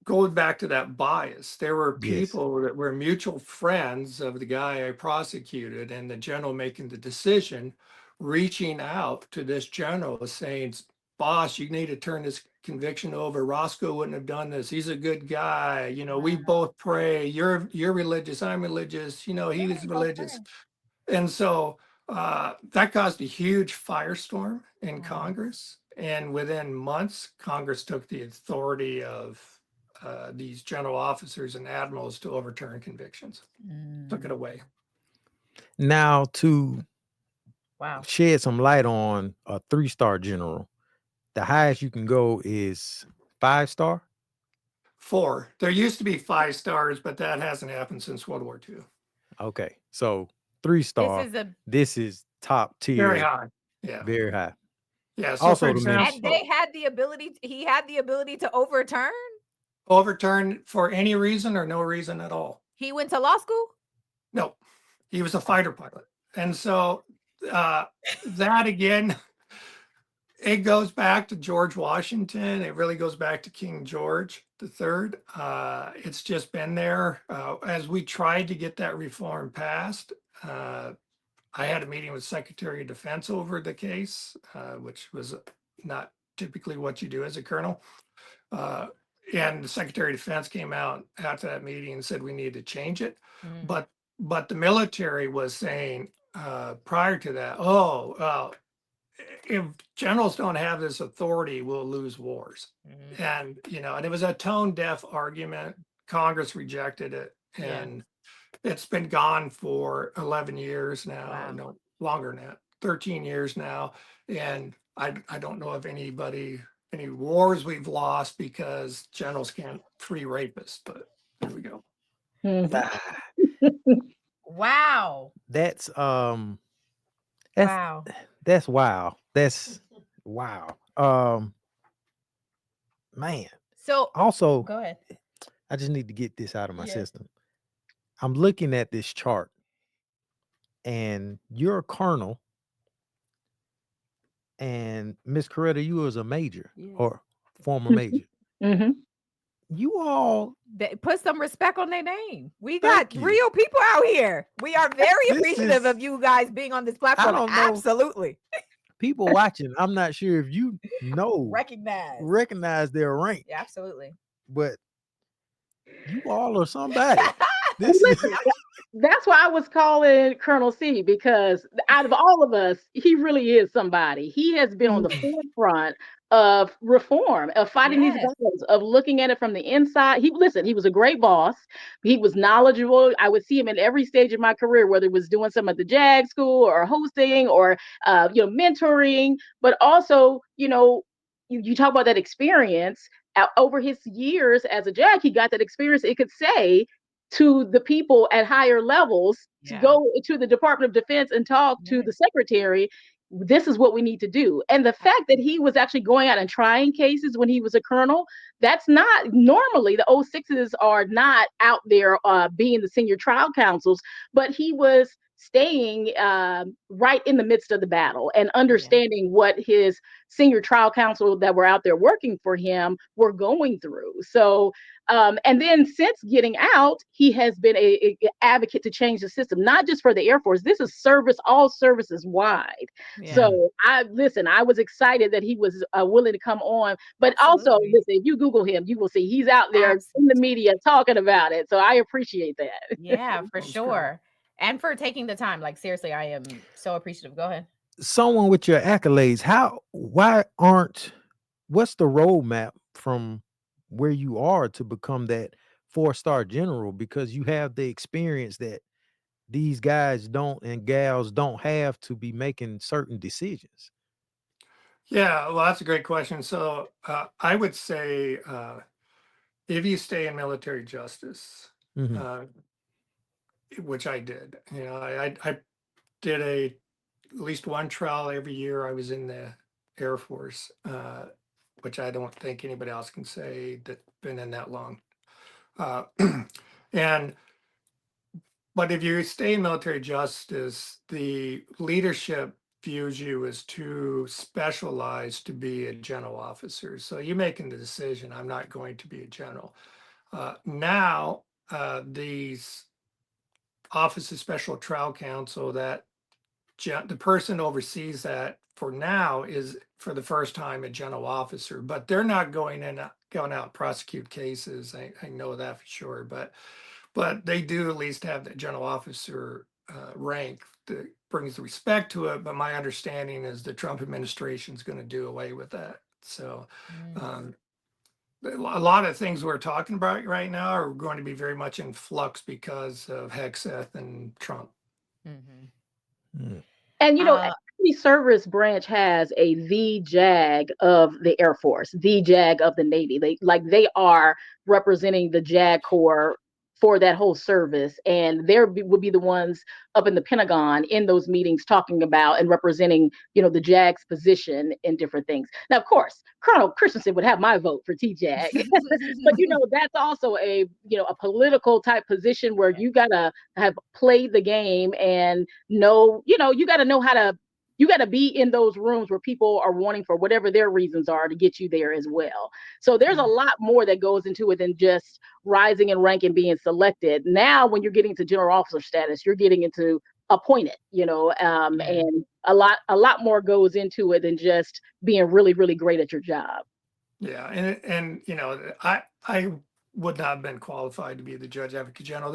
going back to that bias, there were Yes. people that were mutual friends of the guy I prosecuted, and the general making the decision, reaching out to this general saying, boss, you need to turn this conviction over. Roscoe wouldn't have done this. He's a good guy. You know, we both pray. You're religious. I'm religious. You know, he was religious. And so that caused a huge firestorm in Congress. And within months, Congress took the authority of these general officers and admirals to overturn convictions, took it away. Now, to Wow. shed some light on a 3-star general, the highest you can go is 5-star. 4. There used to be 5 stars, but that hasn't happened since World War II. Okay, so 3-star. This is top tier. Very high. Yeah. Very high. Yeah. So Also, for example, And they had the ability. He had the ability to overturn. Overturn for any reason or no reason at all. He went to law school. No, he was a fighter pilot, and so that again, it goes back to George Washington. It really goes back to King George III. It's just been there as we tried to get that reform passed. I had a meeting with Secretary of Defense over the case, which was not typically what you do as a colonel. And the Secretary of Defense came out after that meeting and said we need to change it. But the military was saying prior to that, if generals don't have this authority, we'll lose wars. And you know, and it was a tone deaf argument. Congress rejected it, and it's been gone for 11 years now. Wow. No longer than that, 13 years now. And I don't know of any wars we've lost because generals can't free rapists, but there we go. Wow. That's Wow. that's wow. That's wow. Man. So Also, go ahead. I just need to get this out of my system. I'm looking at this chart, and you're a colonel, and Miss Coretta, you was a major or former major. You all Put some respect on their name. We Thank got you. real people out here. We are very This appreciative is- of you guys being on this platform. don't know. Absolutely. people watching, I'm not sure if you know Recognize. recognize their rank, Yeah, absolutely. but You all are somebody. And This is listen, that's why I was calling Colonel C, because out of all of us, he really is somebody. He has been on the forefront of reform, of fighting these Yes. battles, of looking at it from the inside. He was a great boss. He was knowledgeable. I would see him at every stage of my career, whether it was doing something at the JAG school or hosting or mentoring, but also, you talk about that experience. Over his years as a JAG, he got that experience. It could say to the people at higher levels to Yeah. go to the Department of Defense and talk to the secretary. This is what we need to do. And the fact that he was actually going out and trying cases when he was a colonel, that's not normally the 06s are not out there being the senior trial counsels, but he was staying right in the midst of the battle and understanding what his senior trial counsel that were out there working for him were going through. So and then since getting out, he has been a advocate to change the system, not just for the Air Force. This is service, all services wide. Yeah. So I was excited that he was willing to come on. But also, Absolutely. listen, if you Google him, you will see he's out there in the media talking about it. So I appreciate that. Yeah, for Sounds sure. And for taking the time. Like, seriously, I am so appreciative. Go ahead. someone with your accolades. What's the roadmap from where you are to become that 4-star general? Because you have the experience that these guys don't and gals don't have to be making certain decisions. Yeah, well, that's a great question. So I would say if you stay in military justice, Mhm. which I did, I did at least one trial every year I was in the Air Force, which I don't think anybody else can say that been in that long. Uh, and but if you stay in military justice, the leadership views you as too specialized to be a general officer. So you're making the decision, I'm not going to be a general. Now, these Office of Special Trial Counsel, that the person oversees that for now is for the first time a general officer, but they're not going out and prosecute cases. I know that for sure, but they do at least have the general officer rank that brings the respect to it. But my understanding is the Trump administration is going to do away with that. So a lot of things we're talking about right now are going to be very much in flux because of Hexeth and Trump. Mm. And every service branch has a the JAG of the Air Force, the JAG of the Navy. They are representing the JAG Corps for that whole service, and would be the ones up in the Pentagon in those meetings talking about and representing, the JAG's position in different things. Now, of course, Colonel Christensen would have my vote for TJAG, but that's also a political type position where you gotta have played the game and know, you got to know how to, you got to be in those rooms where people are wanting for whatever their reasons are to get you there as well. So there's a lot more that goes into it than just rising in rank and being selected. Now, when you're getting to general officer status, you're getting into appointed, and a lot more goes into it than just being really, really great at your job. Yeah, and I would not have been qualified to be the judge advocate general.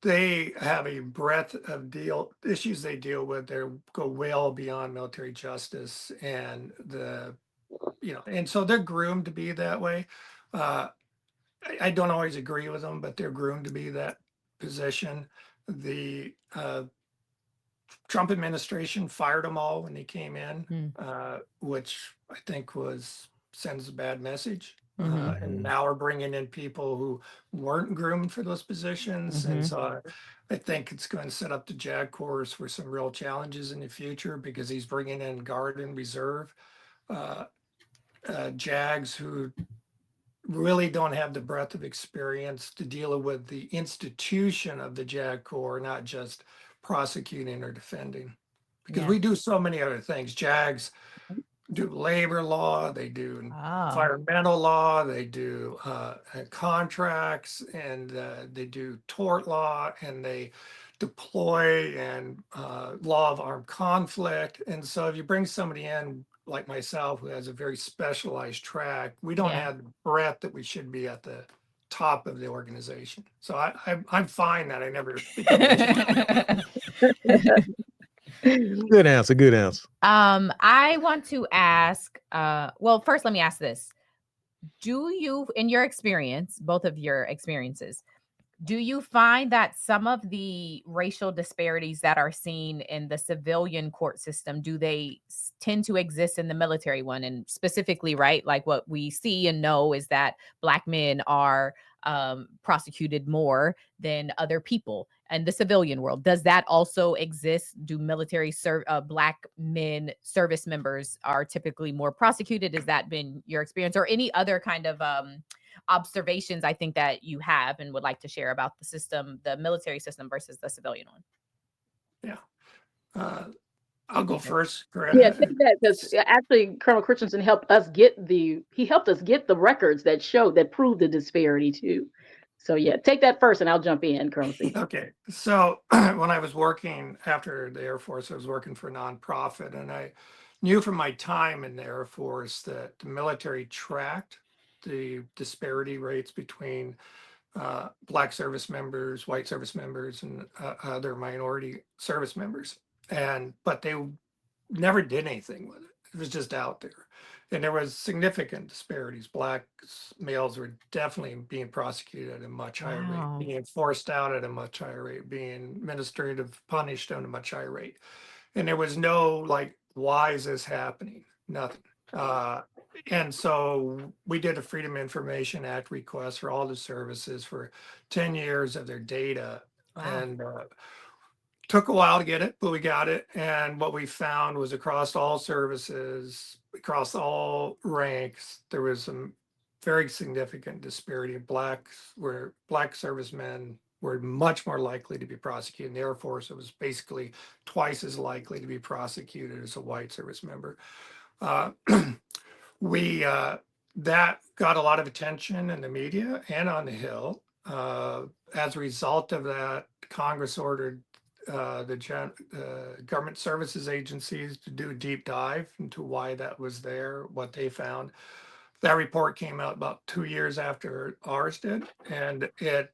They have a breadth of issues they deal with. They go well beyond military justice, and and so they're groomed to be that way. I don't always agree with them, but they're groomed to be that position. The Trump administration fired them all when they came in, which I think sends a bad message. And now we're bringing in people who weren't groomed for those positions. And so I think it's going to set up the JAG Corps for some real challenges in the future because he's bringing in Guard and Reserve JAGs who really don't have the breadth of experience to deal with the institution of the JAG Corps, not just prosecuting or defending. Because we do so many other things. JAGs do labor law, they do environmental law, they do contracts, and they do tort law, and they deploy and law of armed conflict. And so if you bring somebody in like myself who has a very specialized track, we don't have the breadth that we should be at the top of the organization. So I'm fine that I never became a chief. Good answer. Good answer. I want to ask, well, first let me ask this. Do you, in your experience, both of your experiences, do you find that some of the racial disparities that are seen in the civilian court system, do they tend to exist in the military one? And specifically, right, like what we see and know is that Black men are prosecuted more than other people in the civilian world. Does that also exist? Do military Black men service members are typically more prosecuted? Has that been your experience, or any other kind of observations I think that you have and would like to share about the system, the military system versus the civilian one? Yeah. I'll go first, Coretta. Yeah, take that, because actually Colonel Christensen helped us get the records that prove the disparity too. So yeah, take that first and I'll jump in, Colonel C. Okay. So when I was working after the Air Force, I was working for a nonprofit, and I knew from my time in the Air Force that the military tracked the disparity rates between Black service members, white service members, and other minority service members. But they never did anything with it. It was just out there. And there was significant disparities. Black males were definitely being prosecuted at a much higher rate, being forced out at a much higher rate, being administrative punished at a much higher rate. And there was no like, why is this happening? Nothing. And so we did a Freedom of Information Act request for all the services for 10 years of their data. Wow. And took a while to get it, but we got it. And what we found was across all services, across all ranks, there was some very significant disparity. Black servicemen were much more likely to be prosecuted. In the Air Force, it was basically twice as likely to be prosecuted as a white service member. That got a lot of attention in the media and on the Hill. As a result of that, Congress ordered the government services agencies to do a deep dive into why that was there, what they found. That report came out about 2 years after ours did, and it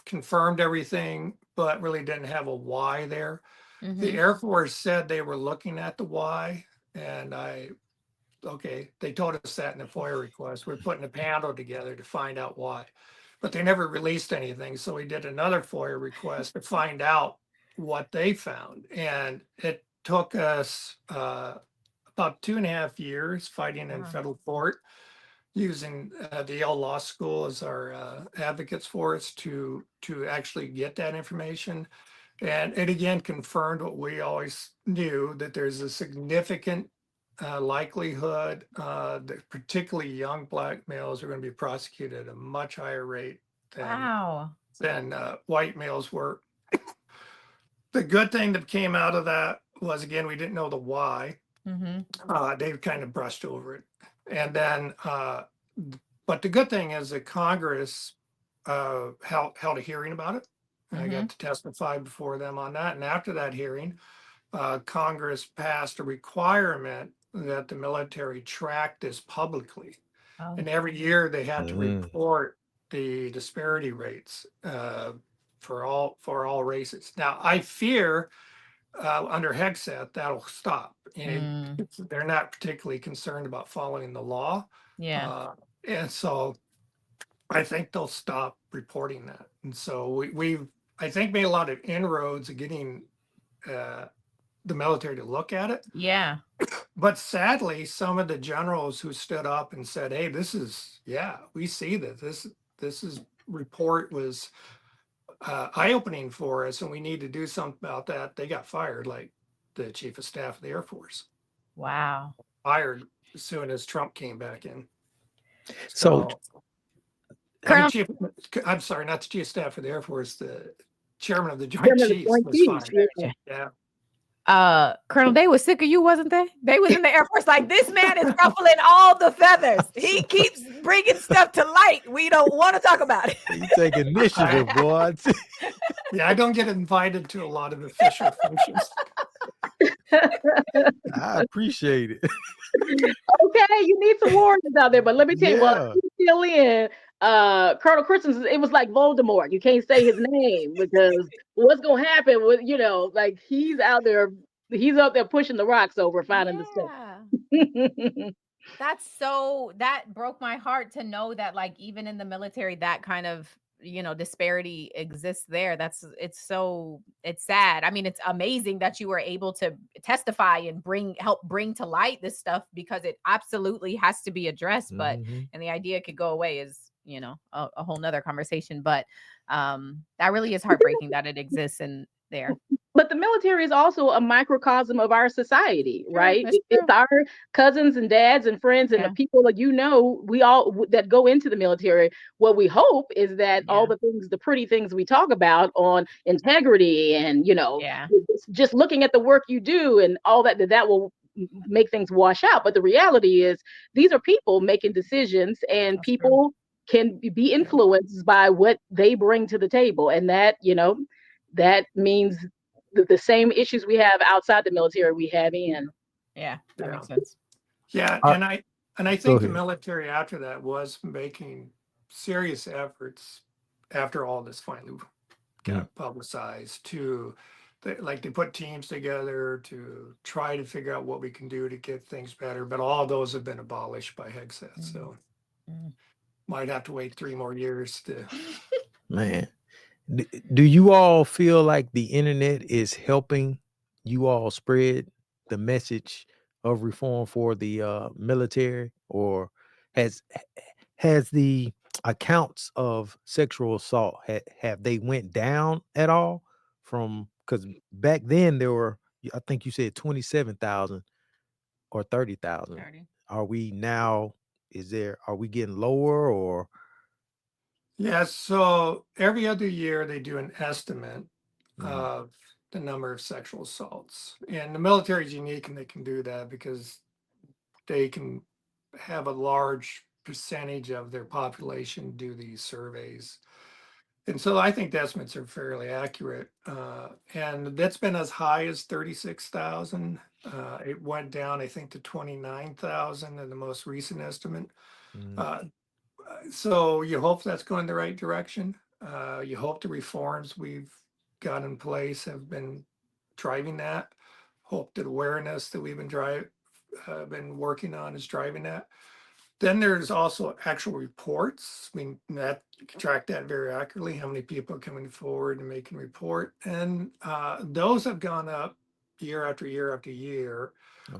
confirmed everything, but really didn't have a why there. Mm-hmm. The Air Force said they were looking at the why, and they told us that in the FOIA request. We're putting a panel together to find out why, but they never released anything. So we did another FOIA request to find out what they found. And it took us about 2.5 years fighting in federal court, using the Yale Law School as our advocates for us to actually get that information. And it again confirmed what we always knew, that there's a significant likelihood that particularly young Black males are going to be prosecuted at a much higher rate than white males were. The good thing that came out of that was, again, we didn't know the why. Mm-hmm. They kind of brushed over it. And then, but the good thing is that Congress held a hearing about it. Mm-hmm. I got to testify before them on that. And after that hearing, Congress passed a requirement that the military track this publicly. Oh. And every year they had to report the disparity rates for all races. Now, I fear under Hegseth that'll stop. And they're not particularly concerned about following the law. Yeah. And so I think they'll stop reporting that. And so we've, I think, made a lot of inroads in getting the military to look at it. Yeah. But sadly, some of the generals who stood up and said, hey, we see that this report was eye-opening for us, and we need to do something about that. They got fired, like the chief of staff of the Air Force. Wow. Fired as soon as Trump came back in. So I'm sorry, not the chief of staff of the Air Force, the chairman of the Joint Chiefs was fired. Yeah. Colonel, they was sick of you, wasn't they? They was in the Air Force like, this man is ruffling all the feathers. He keeps bringing stuff to light. We don't want to talk about it. You take initiative, boy. Yeah, I don't get invited to a lot of official functions. I appreciate it. Okay, you need some warriors out there, but let me tell you, while I'm still in, Colonel Christensen, it was like Voldemort. You can't say his name because what's gonna happen with, like he's out there pushing the rocks over, finding the stuff. That broke my heart to know that, like, even in the military, that kind of, disparity exists there. It's sad. I mean, it's amazing that you were able to testify and help bring to light this stuff, because it absolutely has to be addressed. But, and the idea it could go away is, a whole nother conversation. But that really is heartbreaking that it exists in there. But the military is also a microcosm of our society, right? It's our cousins and dads and friends and the people that we all that go into the military. What we hope is that all the pretty things we talk about on integrity and, just looking at the work you do and all that will make things wash out. But the reality is these are people making decisions, and people can be influenced by what they bring to the table. And that, that means the same issues we have outside the military we have in. Yeah, that makes sense. Yeah, and I think the military after that was making serious efforts after all this finally got publicized they put teams together to try to figure out what we can do to get things better, but all those have been abolished by Hegseth. So might have to wait 3 more years to. Man. Do you all feel like the internet is helping you all spread the message of reform for the military, or has the accounts of sexual assault have they went down at all? Because back then there were, I think you said 27,000 or 30,000. Are we now? Are we getting lower or? Yeah, so every other year they do an estimate of the number of sexual assaults. And the military is unique, and they can do that because they can have a large percentage of their population do these surveys. And so I think the estimates are fairly accurate. And that's been as high as 36,000. It went down, I think, to 29,000 in the most recent estimate. So you hope that's going the right direction. You hope the reforms we've got in place have been driving that. Hope that awareness that we've been working on is driving that. Then there's also actual reports. I mean, that you can track that very accurately, how many people are coming forward and making a report. And those have gone up year after year after year.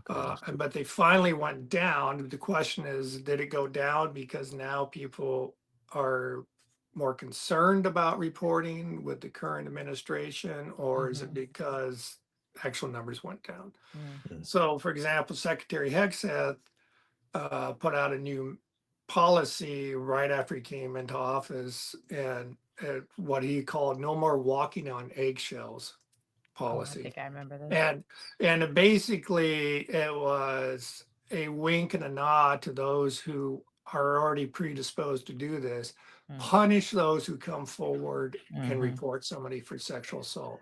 But they finally went down. The question is, did it go down because now people are more concerned about reporting with the current administration, or is it because actual numbers went down? So, for example, Secretary Hegseth put out a new policy right after he came into office, and what he called "no more walking on eggshells" policy. I think I remember this. And basically it was a wink and a nod to those who are already predisposed to do this. Punish those who come forward and report somebody for sexual assault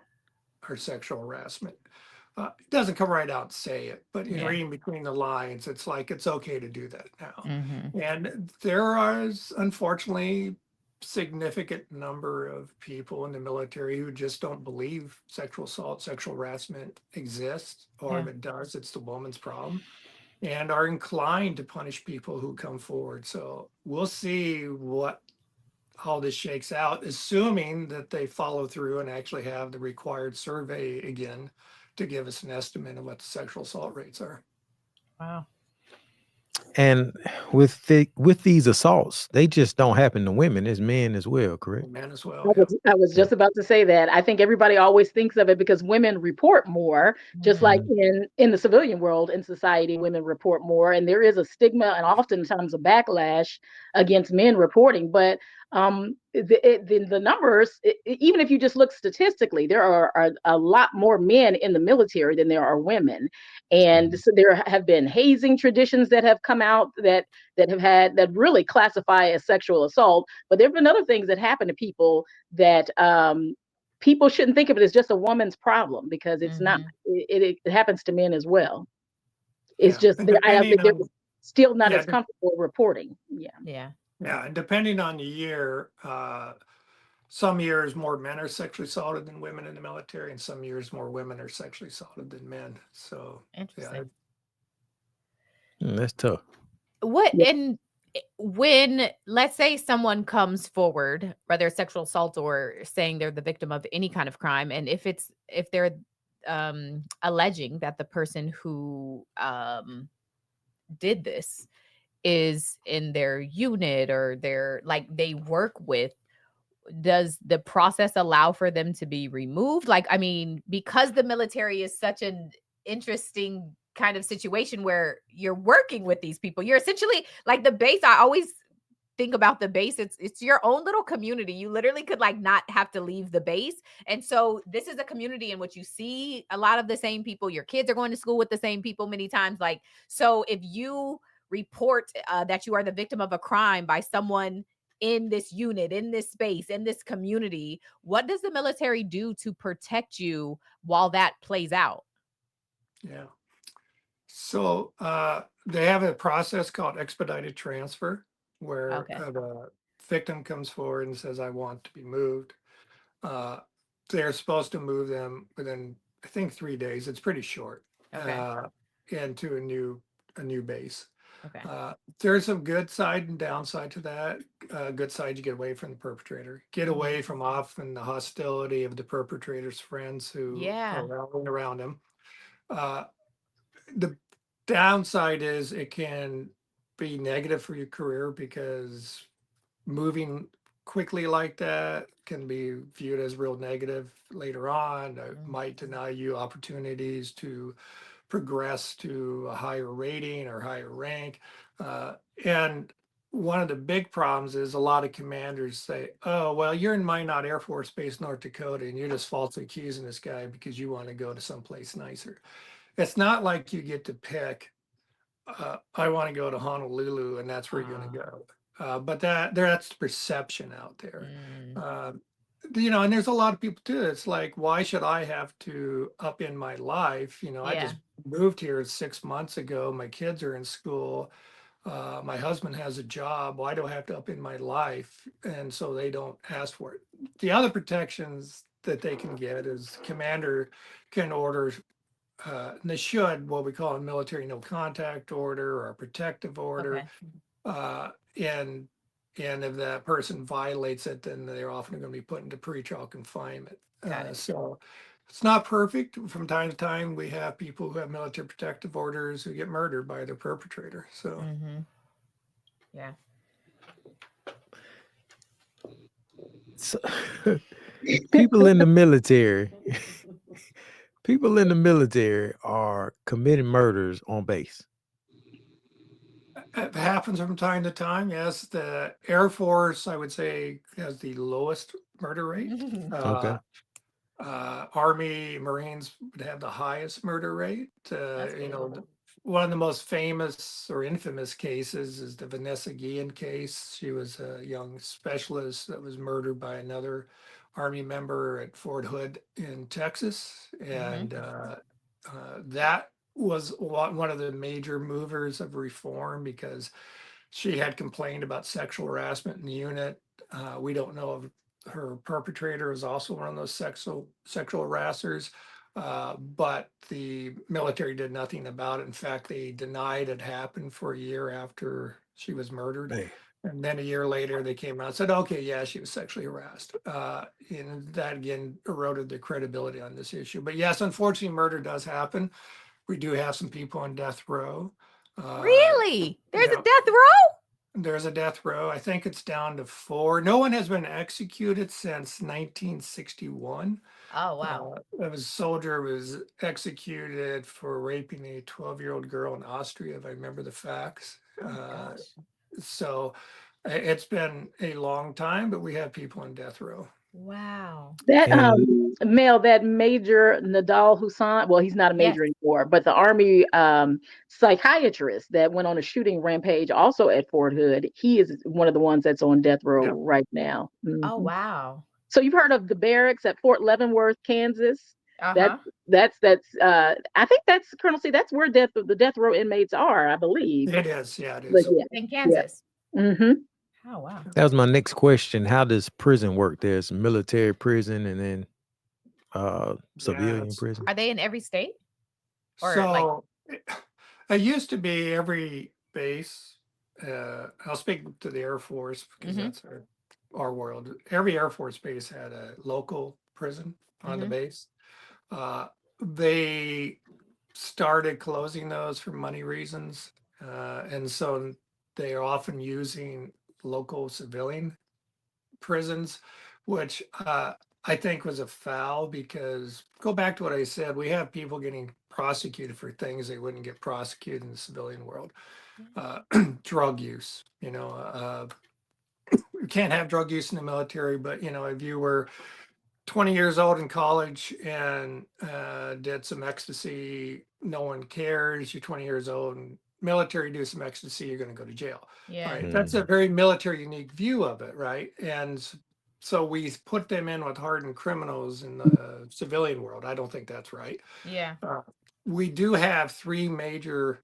or sexual harassment. It doesn't come right out and say it, but reading between the lines, it's like it's okay to do that now. And there is, unfortunately, significant number of people in the military who just don't believe sexual assault, sexual harassment exists, or if it does, it's the woman's problem, and are inclined to punish people who come forward. So we'll see how this shakes out, assuming that they follow through and actually have the required survey again to give us an estimate of what the sexual assault rates are. Wow. And with these assaults, they just don't happen to women. It's men as well, correct? Men as well. I was just about to say that. I think everybody always thinks of it because women report more, just like in the civilian world, in society, women report more. And there is a stigma and oftentimes a backlash against men reporting. But the numbers, even if you just look statistically, there are a lot more men in the military than there are women. And so there have been hazing traditions that have come out that really classify as sexual assault. But there have been other things that happen to people that people shouldn't think of it as just a woman's problem, because it's not. It happens to men as well. It's just I think they're still not as comfortable reporting. Yeah. Yeah, and depending on the year, some years more men are sexually assaulted than women in the military, and some years more women are sexually assaulted than men. So yeah, Interesting. That's tough. What Yeah. and when, let's say, someone comes forward, whether it's sexual assault or saying they're the victim of any kind of crime, and if they're alleging that the person who did this is in their unit or they work with, does the process allow for them to be removed? Like, I mean, because the military is such an interesting kind of situation where you're working with these people, you're essentially like the base. I always think about the base. It's your own little community. You literally could like not have to leave the base. And so this is a community in which you see a lot of the same people. Your kids are going to school with the same people many times. Like, so if you report that you are the victim of a crime by someone in this unit, in this space, in this community, what does the military do to protect you while that plays out? yeah. So they have a process called expedited transfer, where Okay. the victim comes forward and says, "I want to be moved." Uh, they're supposed to move them within, I think, 3 days. It's pretty short. Okay. Into a new base. Okay. There's some good side and downside to that. Good side, you get away from the perpetrator, get away from often the hostility of the perpetrator's friends who Yeah. are rallying around him. The downside is it can be negative for your career because moving quickly like that can be viewed as real negative later on. It might deny you opportunities to progress to a higher rating or higher rank. And one of the big problems is a lot of commanders say, "Oh, well, you're in Minot Air Force Base, North Dakota, and you're just falsely accusing this guy because you want to go to someplace nicer." It's not like you get to pick, I want to go to Honolulu and that's where you're going to go. But that's perception out there. And there's a lot of people too. It's like, why should I have to up in my life? I Yeah. just moved here 6 months ago. My kids are in school. My husband has a job. Why do I have to up in my life? And so they don't ask for it. The other protections that they can get is commander can order, and they should, what we call a military no contact order or a protective order. Okay. And if that person violates it, then they're often going to be put into pretrial confinement. Got it. So it's not perfect. From time to time, we have people who have military protective orders who get murdered by their perpetrator. So Yeah. So, people in the military, people in the military are committing murders on base. it happens from time to time. Yes, the Air Force, I would say, has the lowest murder rate. Okay. Army, Marines would have the highest murder rate. That's cool. One of the most famous or infamous cases is the Vanessa Guillen case. She was a young specialist that was murdered by another Army member at Fort Hood in Texas. And that was one of the major movers of reform because she had complained about sexual harassment in the unit. We don't know if her perpetrator is also one of those sexual harassers, but the military did nothing about it. In fact, they denied it happened for a year after she was murdered. Hey. And then a year later, they came out and said, okay, yeah, she was sexually harassed. And that, again, eroded the credibility on this issue. But yes, unfortunately, murder does happen. We do have some people on death row. Really? There's yeah. a death row? There's a death row. I think it's down to 4. No one has been executed since 1961. Oh, wow. A soldier was executed for raping a 12-year-old girl in Austria, if I remember the facts. Gosh. So it's been a long time, but we have people on death row. Wow. That Mel, that Major Nadal Hussain, well, he's not a major anymore, but the Army psychiatrist that went on a shooting rampage also at Fort Hood, he is one of the ones that's on death row right now. Oh, wow. So you've heard of the barracks at Fort Leavenworth, Kansas? Uh-huh. That's I think that's, Colonel C, that's where the death row inmates are, I believe. It is, yeah, it is. But In Kansas. Mm-hmm. Oh, wow. That was my next question. How does prison work? There's military prison and then civilian Yes. prison. Are they in every state? Or like, So it used to be every base. I'll speak to the Air Force because Mhm. that's our world. Every Air Force base had a local prison on the Mhm. base. They started closing those for money reasons, and so they are often using local civilian prisons, which I think was a foul because go back to what I said, we have people getting prosecuted for things they wouldn't get prosecuted in the civilian world. Drug use, you can't have drug use in the military, but if you were 20 years old in college and did some ecstasy, no one cares. You're 20 years old and military, do some ecstasy, you're going to go to jail. yeah. Right. That's a very military unique view of it. Right. And so we put them in with hardened criminals in the civilian world. I don't think that's right. Yeah. We do have three major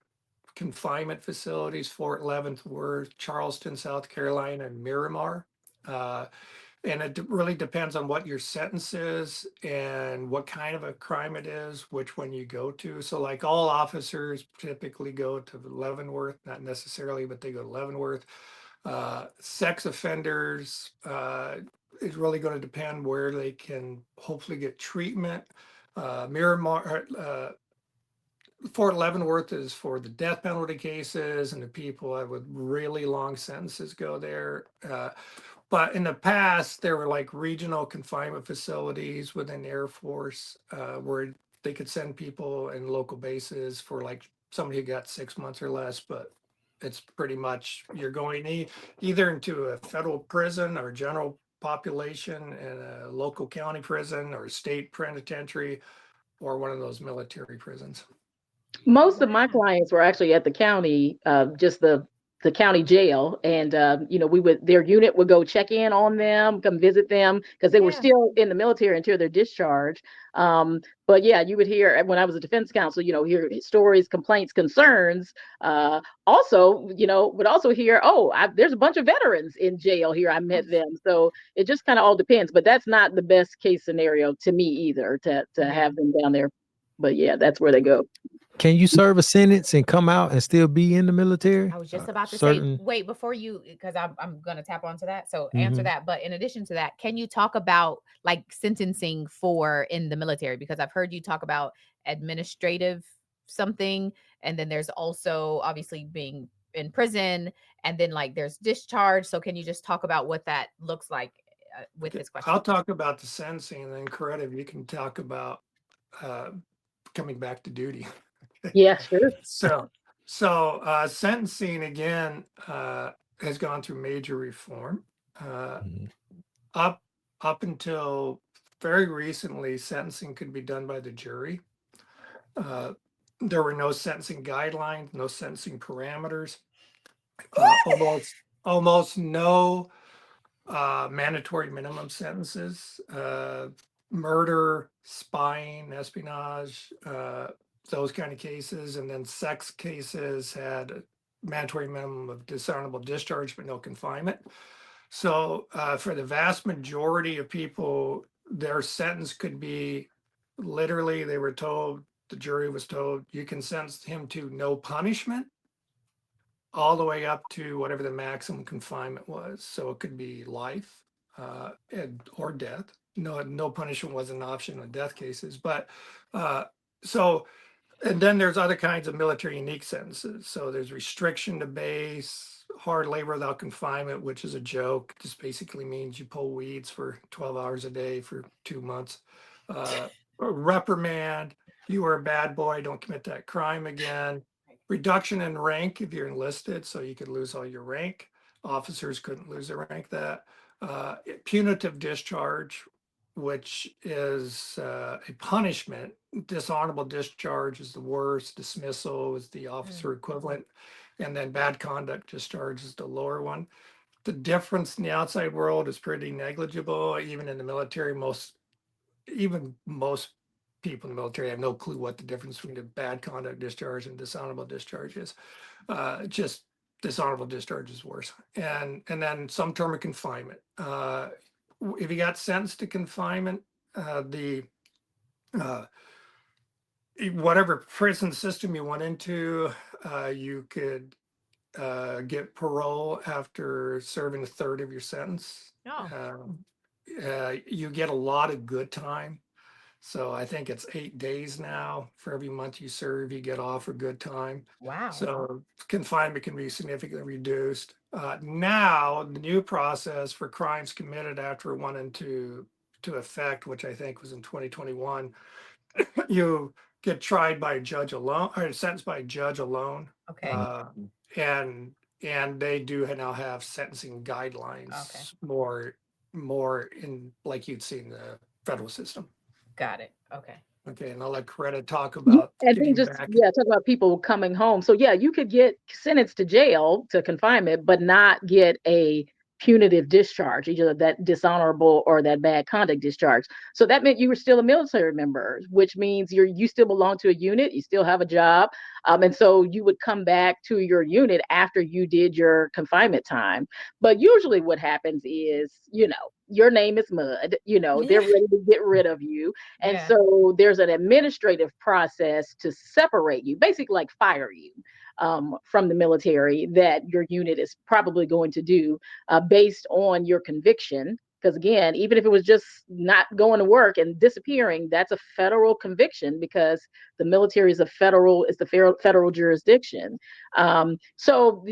confinement facilities: Fort Leavenworth, Charleston, South Carolina, and Miramar. Uh, and it really depends on what your sentence is and what kind of a crime it is, which one you go to. So, like all officers typically go to Leavenworth, not necessarily, but they go to Leavenworth. Sex offenders, it's really going to depend where they can hopefully get treatment. Miramar, Fort Leavenworth is for the death penalty cases and the people with really long sentences go there. But in the past, there were like regional confinement facilities within the Air Force where they could send people in local bases for like somebody who got 6 months or less. But it's pretty much you're going either into a federal prison or general population and a local county prison or state penitentiary or one of those military prisons. Most of my clients were actually at the county, just the county jail, and their unit would go check in on them, come visit them because they were Yeah. still in the military until their discharge. But yeah, you would hear when I was a defense counsel, hear stories, complaints, concerns. Also, would also hear, oh, there's a bunch of veterans in jail here. I met them, so it just kind of all depends. But that's not the best case scenario to me either to have them down there. But yeah, that's where they go. Can you serve a sentence and come out and still be in the military? I was just about to say, Certain. wait, before you, because I'm gonna tap onto that. So answer Mhm. that. But in addition to that, can you talk about like sentencing for in the military? Because I've heard you talk about administrative something, and then there's also obviously being in prison, and then like there's discharge. So can you just talk about what that looks like with Okay, this question? I'll talk about the sentencing, and then Coretta, you can talk about uh, coming back to duty. Yeah, sure. So sentencing again has gone through major reform. Mhm. Up until very recently, sentencing could be done by the jury. There were no sentencing guidelines, no sentencing parameters, almost no mandatory minimum sentences, murder, spying, espionage, those kind of cases, and then sex cases had a mandatory minimum of dishonorable discharge but no confinement. So for the vast majority of people, their sentence could be literally, they were told, the jury was told, you can sentence him to no punishment all the way up to whatever the maximum confinement was. So it could be life or death. No punishment was an option in death cases. But so, and then there's other kinds of military unique sentences. So there's restriction to base, hard labor without confinement, which is a joke. Just basically means you pull weeds for 12 hours a day for 2 months. Reprimand, you were a bad boy, don't commit that crime again. Reduction in rank if you're enlisted, so you could lose all your rank. Officers couldn't lose their rank. That punitive discharge, which is a punishment. Dishonorable discharge is the worst. Dismissal is the officer equivalent, and then bad conduct discharge is the lower one. The difference in the outside world is pretty negligible. Even in the military, most people in the military have no clue what the difference between a bad conduct discharge and dishonorable discharge is. Just dishonorable discharge is worse. And then some term of confinement. If you got sentenced to confinement, whatever prison system you went into, you could get parole after serving a third of your sentence. You get a lot of good time. So I think it's 8 days now. For every month you serve, you get off a good time. Wow. So confinement can be significantly reduced. Now, the new process for crimes committed after it went into effect, which I think was in 2021, you get tried by a judge alone, or sentenced by a judge alone. Okay. And they do now have sentencing guidelines more in like you'd see in the federal system. Got it. Okay. Okay, and I'll let Coretta talk about and then just back. talk about people coming home. So you could get sentenced to jail, to confinement, but not get a punitive discharge, either that dishonorable or that bad conduct discharge. So that meant you were still a military member, which means you still belong to a unit, you still have a job, and so you would come back to your unit after you did your confinement time. But usually what happens is, your name is mud, they're ready to get rid of you. And so there's an administrative process to separate you, basically like fire you from the military, that your unit is probably going to do based on your conviction. Because again, even if it was just not going to work and disappearing, that's a federal conviction, because the military is the federal jurisdiction. So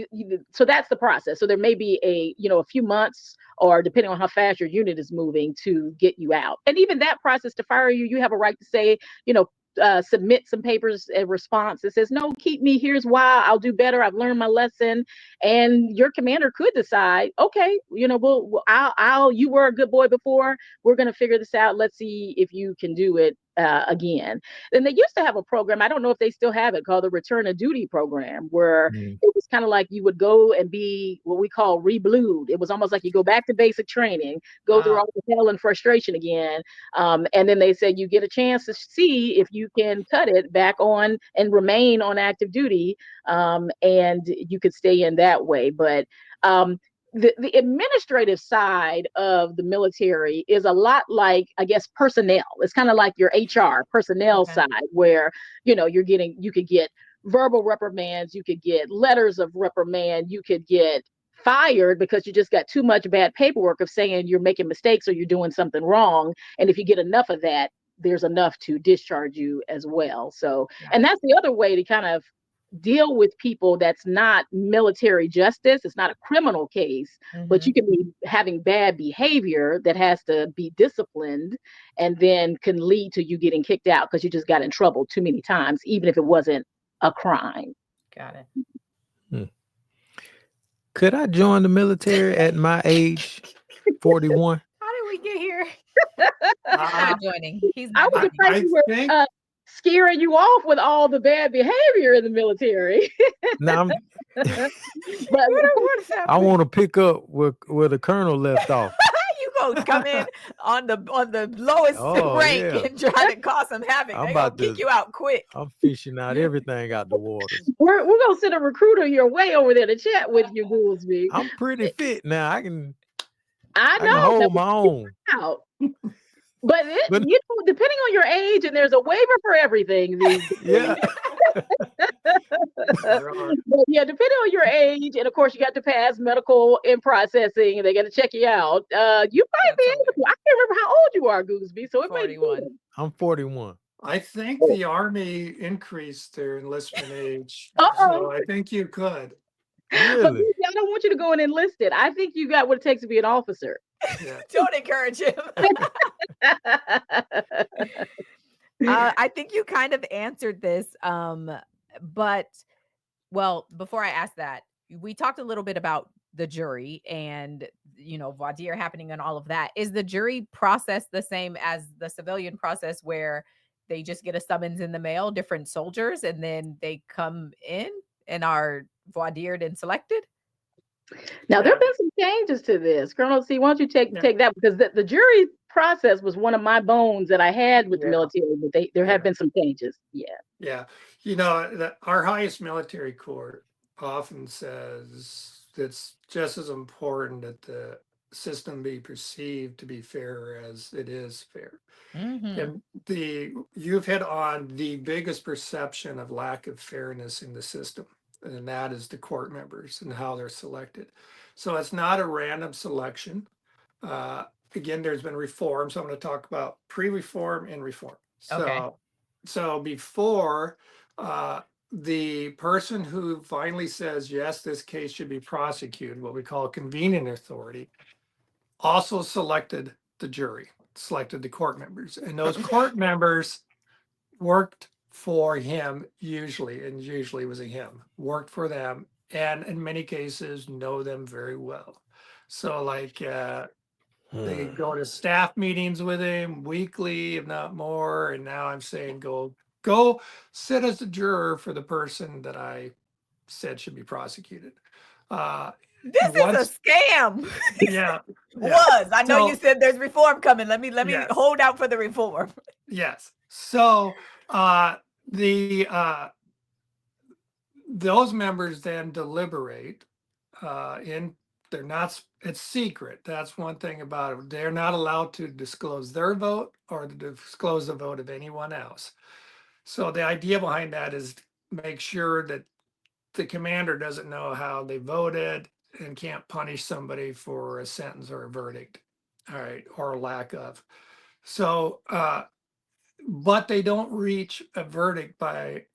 that's the process. So there may be a few months, or depending on how fast your unit is moving, to get you out. And even that process to fire you, you have a right to say, submit some papers, a response that says, no, keep me, here's why, I'll do better, I've learned my lesson. And your commander could decide, okay, you were a good boy before, we're going to figure this out, let's see if you can do it again. And they used to have a program, I don't know if they still have it, called the Return of Duty program, where it was kind of like you would go and be what we call reblued. It was almost like you go back to basic training, go through all the hell and frustration again, and then they said you get a chance to see if you can cut it back on and remain on active duty, and you could stay in that way. But the administrative side of the military is a lot like, I guess, personnel. It's kind of like your HR personnel side, where you could get verbal reprimands, you could get letters of reprimand, you could get fired because you just got too much bad paperwork of saying you're making mistakes or you're doing something wrong. And if you get enough of that, there's enough to discharge you as well. So, and that's the other way to kind of deal with people that's not military justice. It's not a criminal case, but you can be having bad behavior that has to be disciplined, and then can lead to you getting kicked out because you just got in trouble too many times, even if it wasn't a crime. Got it. Could I join the military at my age, 41? How did we get here? He's not joining. He's I not was joining. afraid you were scaring you off with all the bad behavior in the military. Now But I want to pick up where the colonel left off. You gonna come in on the lowest rank and try to cause some havoc. They're gonna kick you out quick. I'm fishing out everything out the water. We're gonna send a recruiter your way over there to chat with you, Goolsby. I'm pretty fit now. I can hold my own. Out. But depending on your age, and there's a waiver for everything. Yeah. But yeah, depending on your age, and of course you got to pass medical and processing, and they got to check you out. You might be able to. I can't remember how old you are, Goolsby. So it 41. I'm 41. I think the Army increased their enlistment age. So I think you could. Really? But I don't want you to go and enlist it. I think you got what it takes to be an officer. Yeah. Don't encourage him. I think you kind of answered this, but before I ask that, we talked a little bit about the jury and voir dire happening and all of that. Is the jury process the same as the civilian process, where they just get a summons in the mail, different soldiers, and then they come in and are voir dired and selected? Now, there have been some changes to this. Colonel C, why don't you take that? Because the jury process was one of my bones that I had with the military, but there have been some changes. Yeah. Yeah. Our highest military court often says it's just as important that the system be perceived to be fair as it is fair. And you've hit on the biggest perception of lack of fairness in the system, and that is the court members and how they're selected. So it's not a random selection. Again, there's been reform, so I'm going to talk about pre-reform and reform. Okay. So before, the person who finally says, yes, this case should be prosecuted, what we call convening authority, also selected the jury, selected the court members. And those court members worked for him usually, and usually it was a him, worked for them, and in many cases know them very well. So like they go to staff meetings with him weekly, if not more. And now I'm saying go sit as a juror for the person that I said should be prosecuted. This is a scam. Yeah. Was. I know So- you said there's reform coming. Let me Yes. hold out for the reform. Yes. So those members then deliberate they're not, it's secret. That's one thing about it. They're not allowed to disclose their vote or to disclose the vote of anyone else. So the idea behind that is to make sure that the commander doesn't know how they voted and can't punish somebody for a sentence or a verdict, all right, or a lack of. So, but they don't reach a verdict by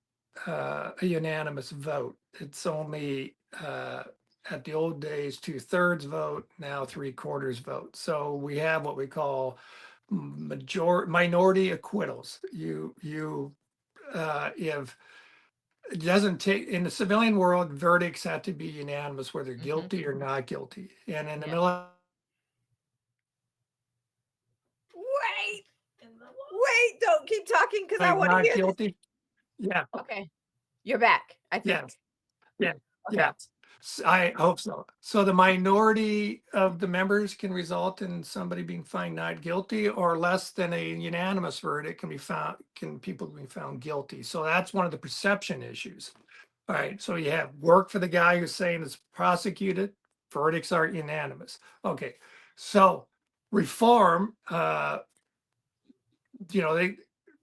a unanimous vote. It's only at the old days 2/3 vote, now 3/4 vote. So we have what we call minority acquittals. If it doesn't take, in the civilian world, verdicts have to be unanimous, whether guilty or not guilty. And in the military, Wait, don't keep talking because I want to not hear this. guilty. Yeah. Okay. You're back, I think. Yes. Yeah. Okay. Yeah. I hope so. So the minority of the members can result in somebody being found not guilty, or less than a unanimous verdict people be found guilty. So that's one of the perception issues. All right. So you have work for the guy who's saying it's prosecuted, verdicts aren't unanimous. Okay. So reform,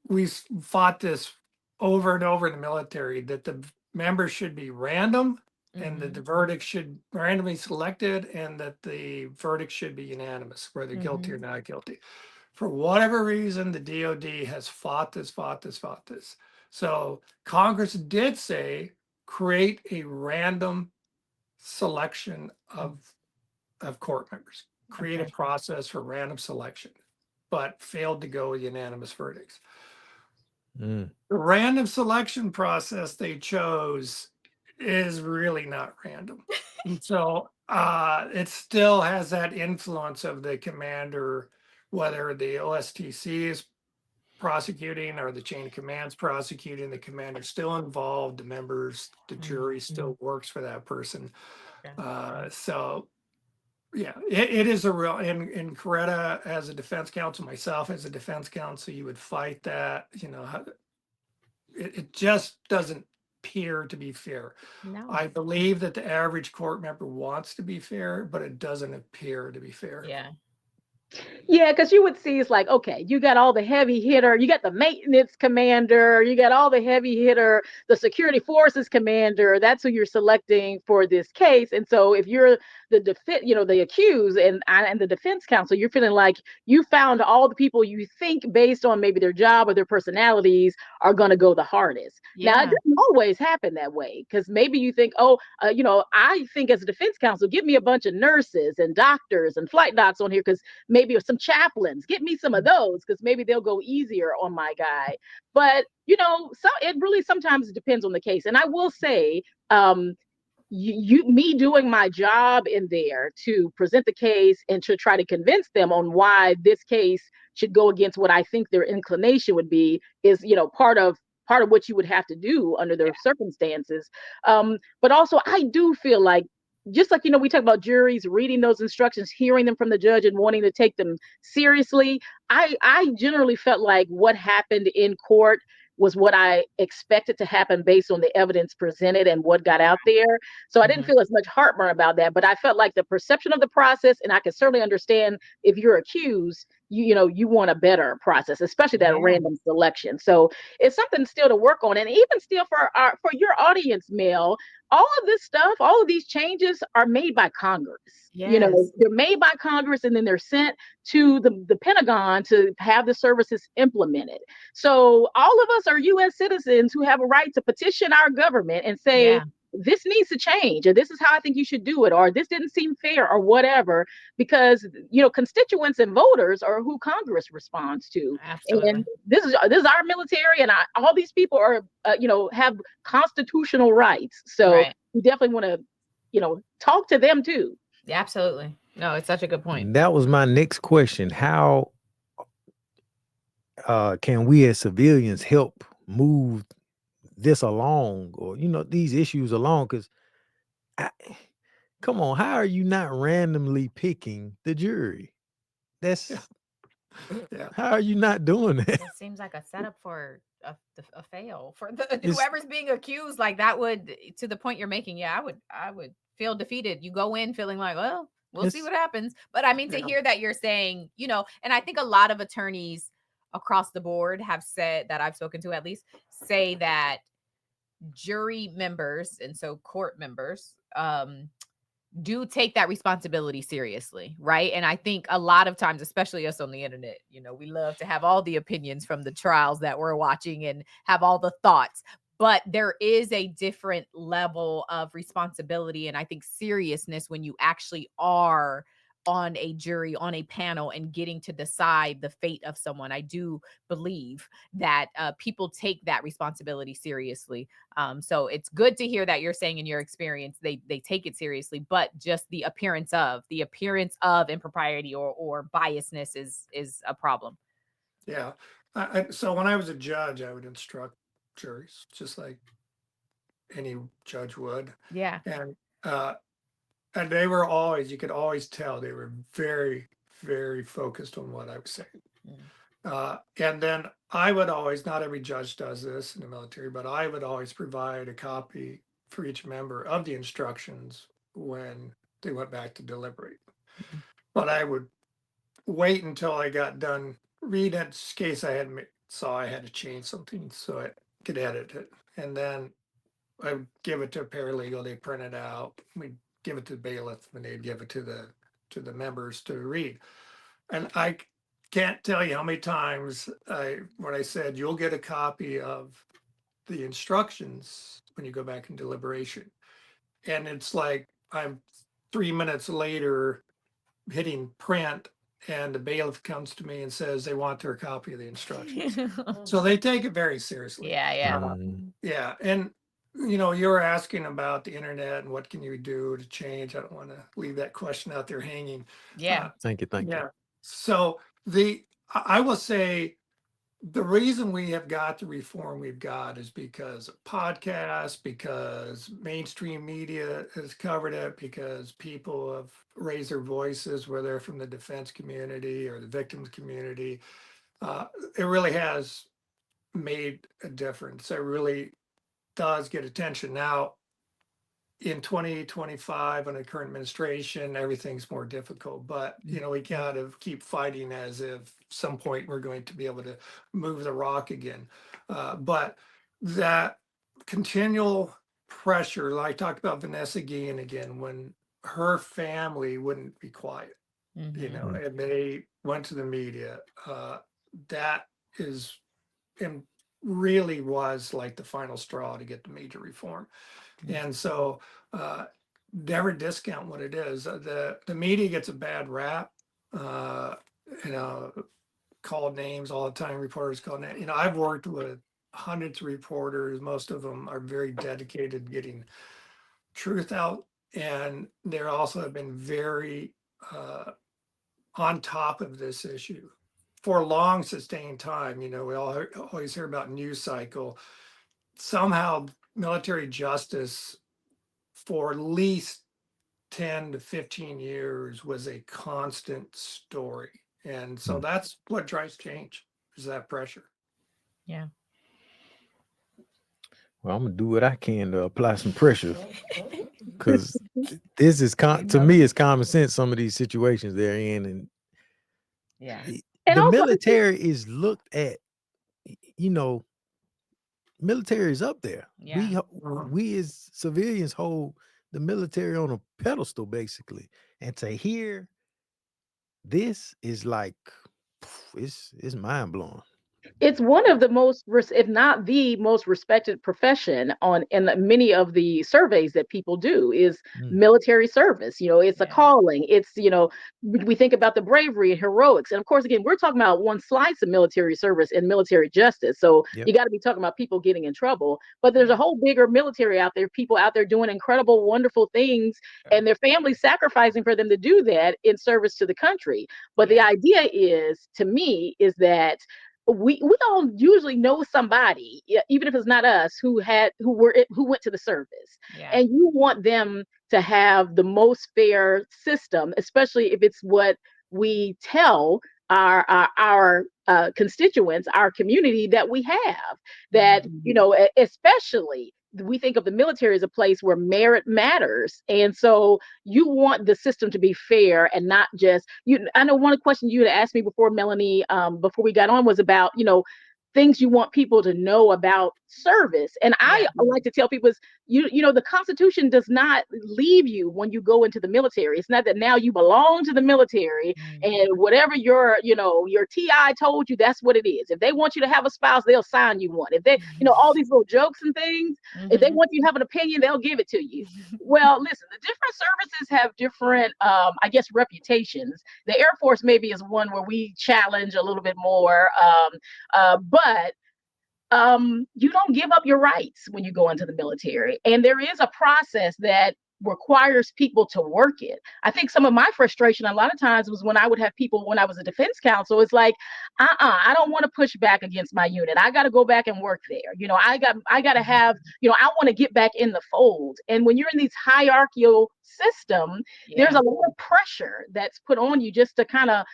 we fought this over and over in the military that the members should be random and that the verdict should randomly selected and that the verdict should be unanimous, whether guilty or not guilty. For whatever reason, the DOD has fought this. So Congress did say, create a random selection of court members, create a process for random selection, but failed to go with unanimous verdicts. The random selection process they chose is really not random. And so it still has that influence of the commander, whether the OSTC is prosecuting or the chain of command's prosecuting, the commander's still involved, the members, the jury still works for that person. So yeah, it is a real, in Coretta as a defense counsel, myself as a defense counsel, you would fight that, it just doesn't appear to be fair. No. I believe that the average court member wants to be fair, but it doesn't appear to be fair. Yeah. Yeah, because you would see it's like, okay, you got all the heavy hitter, you got the maintenance commander, you got all the heavy hitter, the security forces commander. That's who you're selecting for this case. And so if you're the the accused and the defense counsel, you're feeling like you found all the people you think based on maybe their job or their personalities are going to go the hardest. Yeah. Now, it doesn't always happen that way, because maybe you think, I think as a defense counsel, give me a bunch of nurses and doctors and flight docs on here, because maybe some chaplains, get me some of those, because maybe they'll go easier on my guy. But so it really sometimes depends on the case. And I will say, me doing my job in there to present the case and to try to convince them on why this case should go against what I think their inclination would be is part of what you would have to do under their circumstances. But also I do feel like, just like, we talk about juries reading those instructions, hearing them from the judge and wanting to take them seriously. I generally felt like what happened in court was what I expected to happen based on the evidence presented and what got out there. So I didn't feel as much heartburn about that, but I felt like the perception of the process, and I can certainly understand if you're accused, you want a better process, especially that random selection. So it's something still to work on. And even still for your audience, Mel, all of this stuff, all of these changes are made by Congress. They're made by Congress, and then they're sent to the Pentagon to have the services implemented. So all of us are U.S. citizens who have a right to petition our government and say, this needs to change, or this is how I think you should do it, or this didn't seem fair, or whatever, because constituents and voters are who Congress responds to. Absolutely. And this is our military, and all these people are have constitutional rights. So we definitely want to talk to them too. Yeah, absolutely. No, it's such a good point. That was my next question. How can we as civilians help move this along, or these issues along? Because come on, how are you not randomly picking the jury? That's how are you not doing that? It seems like a setup for a fail for whoever's being accused. Like that would, to the point you're making. Yeah, I would feel defeated. You go in feeling like, well, we'll see what happens. But I mean, to hear that you're saying, and I think a lot of attorneys across the board have said, that I've spoken to at least, say that jury members, and so court members, do take that responsibility seriously, right? And I think a lot of times, especially us on the internet, we love to have all the opinions from the trials that we're watching and have all the thoughts. But there is a different level of responsibility and I think seriousness when you actually are on a jury, on a panel, and getting to decide the fate of someone. I do believe that people take that responsibility seriously. So it's good to hear that you're saying in your experience, they take it seriously, but just the appearance of impropriety or biasness is a problem. Yeah. So when I was a judge, I would instruct juries just like any judge would. Yeah. And they were always, you could always tell they were very, very focused on what I was saying. And then I would always, not every judge does this in the military, but I would always provide a copy for each member of the instructions when they went back to deliberate. But I would wait until I got done reading it, in case I saw I had to change something so I could edit it. And then I would give it to a paralegal, they print it out, we'd give it to the bailiff, and they'd give it to the members to read. And I can't tell you how many times when I said, you'll get a copy of the instructions when you go back in deliberation. And it's like I'm 3 minutes later hitting print, and the bailiff comes to me and says they want their copy of the instructions. So they take it very seriously. Yeah. And you were asking about the internet and what can you do to change. I don't want to leave that question out there hanging. Yeah. Thank you. So I will say the reason we have got the reform we've got is because of podcasts, because mainstream media has covered it, because people have raised their voices, whether they're from the defense community or the victims community. It really has made a difference. It really does get attention. Now, in 2025, under the current administration, everything's more difficult, but we gotta keep fighting as if some point we're going to be able to move the rock again. But that continual pressure, like I talked about Vanessa Guillen again, when her family wouldn't be quiet, and they went to the media, that is, and really was like the final straw to get the major reform. And so never discount what it is. The media gets a bad rap, called names all the time, reporters called names. I've worked with hundreds of reporters. Most of them are very dedicated to getting truth out. And they also have been very on top of this issue for a long sustained time. We always hear about news cycle. Somehow military justice for at least 10 to 15 years was a constant story. And so that's what drives change, is that pressure. Yeah. Well, I'm gonna do what I can to apply some pressure, because this is to me, it's common sense. Some of these situations they're in, and Yeah. And the also, military is looked at. You know, military is up there. Yeah. We as civilians hold the military on a pedestal, basically, and to hear this is like, it's mind blowing. it's one of the most, if not the most respected profession in many of the surveys that people do is military service. It's a Yeah. calling. It's, we think about the bravery and heroics. And of course, again, we're talking about one slice of military service and military justice. So Yep. you got to be talking about people getting in trouble. But there's a Yeah. whole bigger military out there, people out there doing incredible, wonderful things, and their families sacrificing for them to do that in service to the country. But the Yeah. idea is, to me, is that we all usually know somebody, even if it's not us, who went to the service, Yeah. and you want them to have the most fair system, especially if it's what we tell our constituents, our community, that we have. That especially we think of the military as a place where merit matters, and so you want the system to be fair and not just you. I know one question you had asked me before, Melanie, before we got on, was about things you want people to know about service. And I like to tell people is the Constitution does not leave you when you go into the military. It's not that now you belong to the military and whatever your TI told you, that's what it is. If they want you to have a spouse, they'll sign you one. If they all these little jokes and things, if they want you to have an opinion, they'll give it to you. Well, listen, the different services have different I guess reputations. The Air Force maybe is one where we challenge a little bit more, but you don't give up your rights when you go into the military. And there is a process that requires people to work it. I think some of my frustration a lot of times was when I would have people, when I was a defense counsel, it's like, I don't want to push back against my unit. I got to go back and work there. I got to have, I want to get back in the fold. And when you're in these hierarchical system, there's a lot of pressure that's put on you just to kind of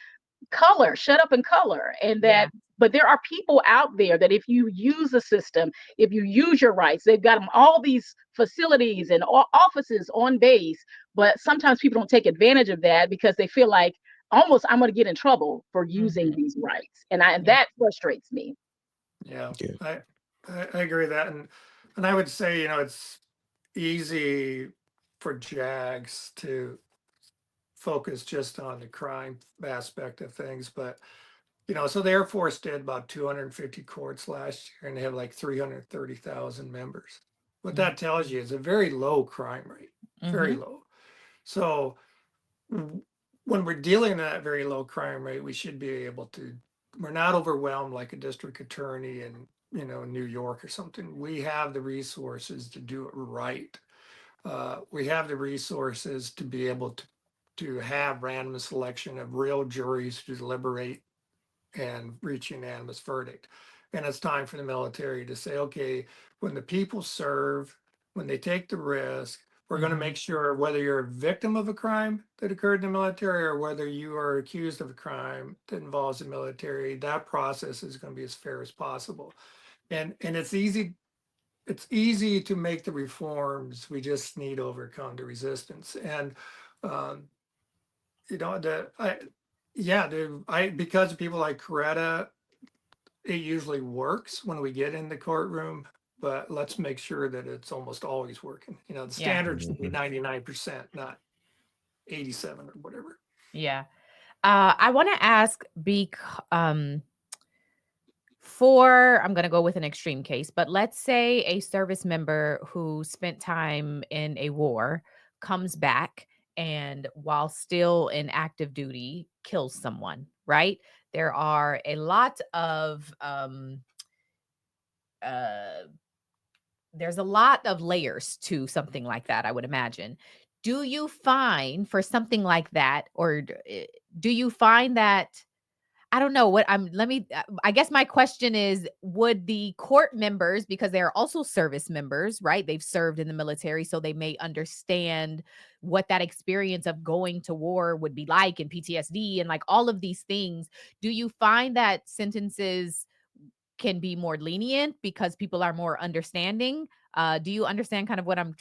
shut up and color. And that, but there are people out there that if you use the system, if you use your rights, they've got them all these facilities and offices on base. But sometimes people don't take advantage of that because they feel like almost I'm going to get in trouble for using these rights. And that frustrates me. Yeah, I agree with that. And I would say, it's easy for JAGs to focus just on the crime aspect of things. But, so the Air Force did about 250 courts last year, and they have like 330,000 members. What that tells you is a very low crime rate, very low. So when we're dealing at that very low crime rate, we should be able to, we're not overwhelmed like a district attorney in, New York or something. We have the resources to do it right. We have the resources to be able to have random selection of real juries to deliberate and reach unanimous verdict. And it's time for the military to say, okay, when the people serve, when they take the risk, we're going to make sure whether you're a victim of a crime that occurred in the military or whether you are accused of a crime that involves the military, that process is going to be as fair as possible. And it's easy to make the reforms. We just need to overcome the resistance. And because of people like Coretta, it usually works when we get in the courtroom, but let's make sure that it's almost always working. The standard should be 99%, not 87 or whatever. Yeah. I want to ask, I'm going to go with an extreme case, but let's say a service member who spent time in a war comes back and while still in active duty kills someone, right? There are a lot of there's a lot of layers to something like that, I would imagine. Do you find for something like that, or do you find that, I don't know what I guess my question is, would the court members, because they're also service members, right? They've served in the military, so they may understand what that experience of going to war would be like, and PTSD and like all of these things. Do you find that sentences can be more lenient because people are more understanding. Do you understand kind of what I'm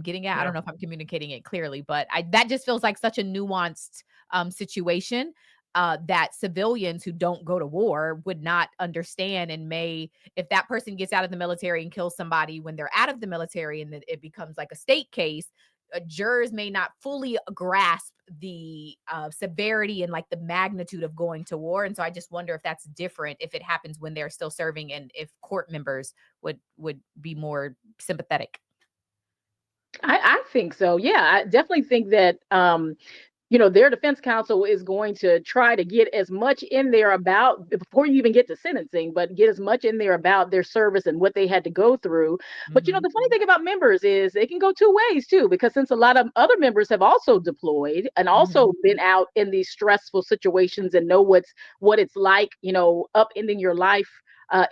getting at? I don't know if I'm communicating it clearly, but that just feels like such a nuanced situation that civilians who don't go to war would not understand, and if that person gets out of the military and kills somebody when they're out of the military and it becomes like a state case, jurors may not fully grasp the severity and like the magnitude of going to war. And so I just wonder if that's different if it happens when they're still serving, and if court members would be more sympathetic. I think so. Yeah, I definitely think that their defense counsel is going to try to get as much in there about, before you even get to sentencing, but get as much in there about their service and what they had to go through. But the funny thing about members is they can go two ways too, because since a lot of other members have also deployed and also been out in these stressful situations and know what it's like, upending your life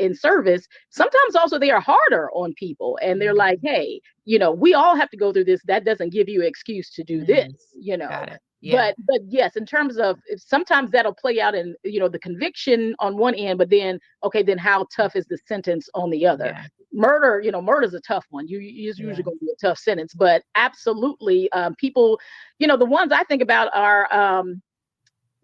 in service, sometimes also they are harder on people, and they're like, hey, we all have to go through this. That doesn't give you an excuse to do this, Got it. Yeah. But yes, in terms of, sometimes that'll play out in, the conviction on one end, but then, okay, then how tough is the sentence on the other? Yeah. Murder, murder's a tough one. It's usually going to be a tough sentence, but absolutely, people, the ones I think about are,